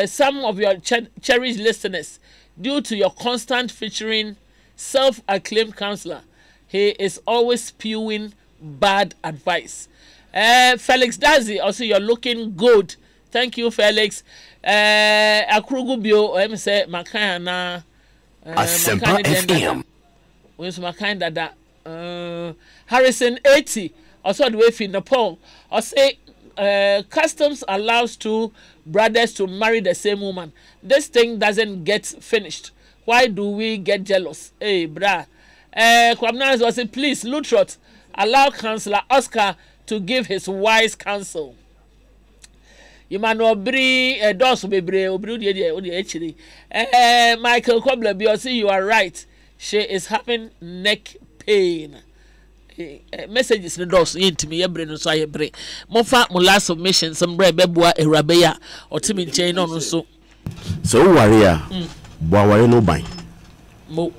Speaker 1: Some of your cherished listeners due to your constant featuring self-acclaimed counselor. He is always spewing bad advice. Felix Dazi, also you're looking good. Thank you, Felix. Akrugubio, let me say, Makana.
Speaker 3: Asempa FM.
Speaker 1: Where's Makana that? Harrison 80, also the way in Nepal. Or say, customs allows two brothers to marry the same woman. This thing doesn't get finished. Why do we get jealous? Hey, brah. Kwamna was saying, please, Lutrot, allow Councillor Oscar to give his wise counsel. Emmanuel Bri, Dos Bebre, Obru, Michael Kobler, Biosi, you are right. She is having neck pain. Messages in the doors into me, every no so I break. Mofa, my last submission, some bread, bebua, a rabea, or Timmy chain on so.
Speaker 3: So, warrior. Boy, no buy.
Speaker 1: Mo.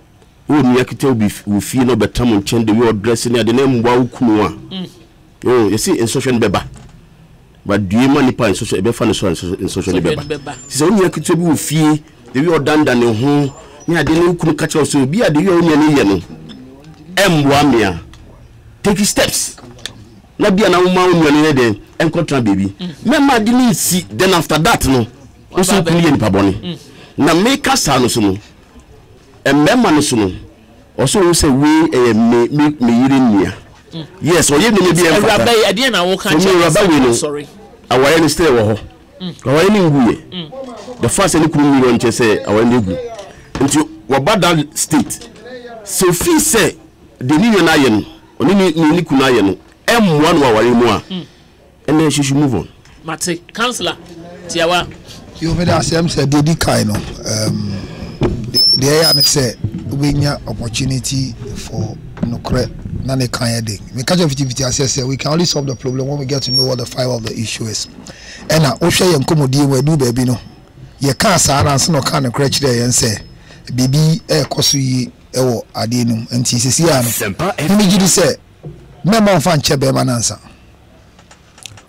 Speaker 3: Who near Kito be feel no better on change the word dressing at the name Wow Kunua. Oh, you see, in social beba. But do you money in social beba in social beba? So near Kito be feel the word done than your home. Near the new could catch us to be at the union. Mwamia. Take steps. Not be an old man and contra baby. Memma didn't see, then after that, no. Also, clean Paboni. Na make us no and member no also say we me yirin yes or you may be a rabbi
Speaker 1: again I will catch sorry
Speaker 3: our any stay wo ho our any nguye the first any kunu we want say our any gu into wabada state so fi say the new na ye no oni ni kunu aye no emwa no aware mu a and then she should move on
Speaker 1: mate counselor tiawa
Speaker 4: you made us say dedi kai no there say we nya opportunity for nokre na ne kan dey me catch of 50 say we can only solve the problem when we get to know what the fiber of the issue is and na o hwe ye nkomodi we do baabi no ye kan sa na so no kan ne kra kire ye say bibi e koso yi e wo ade no enti sisi ya no me gidi say me ma fa nche be ma nansa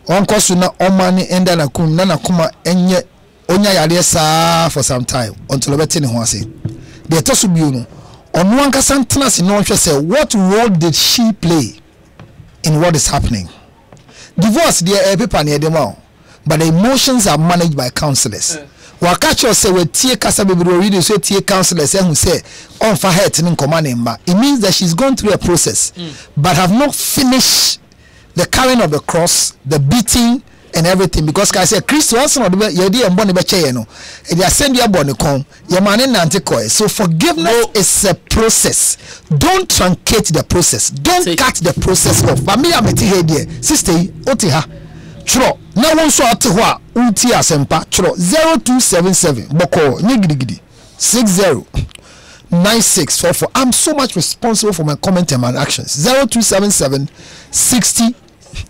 Speaker 4: on koso na o mani enda na kum na kuma enye onya yare saa for some time until obeti ne ho ase the tosubiu no ono anka santana se no hwe say what role did she play in what is happening. Divorce there paper near them all, but the emotions are managed by counselors. Wa catch us say we tie kasa bebre read so tie counselors who say on for her tin command mba. It means that she's gone through a process but have not finished the carrying of the cross, the beating and everything, because I say Christ once not ye dey mbone be che no e dey send you born kon ye mane nante koy. So forgiveness is a process. Don't truncate the process, don't cut the process off. Family ameti here there sister oti ha chro na won so ate ho a unti Asempa chro 0277 boko nyigirigidi 60
Speaker 17: 9644. I'm so much responsible for my comment and my actions. 0277 60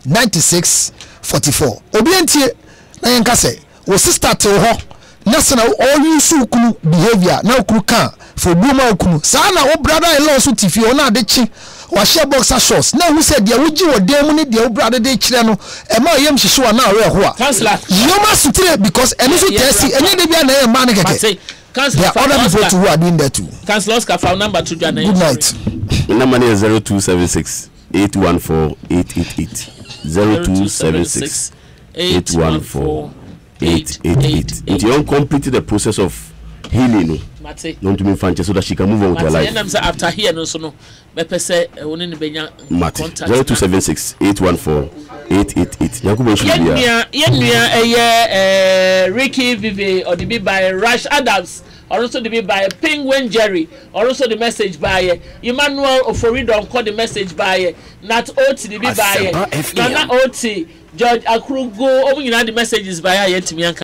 Speaker 17: 96 44. Obientie na yenka say wo sister to ho na se na all you su kunu behavior na okunu kan for buma okunu sa na wo brother in law so tifi o na de chi wa share boxer shorts na who said dia wo gi wo dem ni dia wo brother de kire no e ma yem hihye na awe ho a
Speaker 1: counselor
Speaker 17: you must sutire because eni so tesi enye de bia na e ma ne keke. There are other people who are doing that too.
Speaker 1: Councillor Oscar, phone number to Jana.
Speaker 17: Good night.
Speaker 3: The number is 0276 814 888. 0276 814 888. If you don't complete the process of healing, don't to me fancy so that she can move on with her life.
Speaker 1: After here, no, so no. Mate,
Speaker 3: 0276 814 888.
Speaker 1: Ricky Vive or the be by Rush Adams, or also the be by Penguin Jerry, or also the message by Emmanuel Oforidon called the message by Nat Oti the be by Nana Oti George Akrugo. The messages by Yetimianka.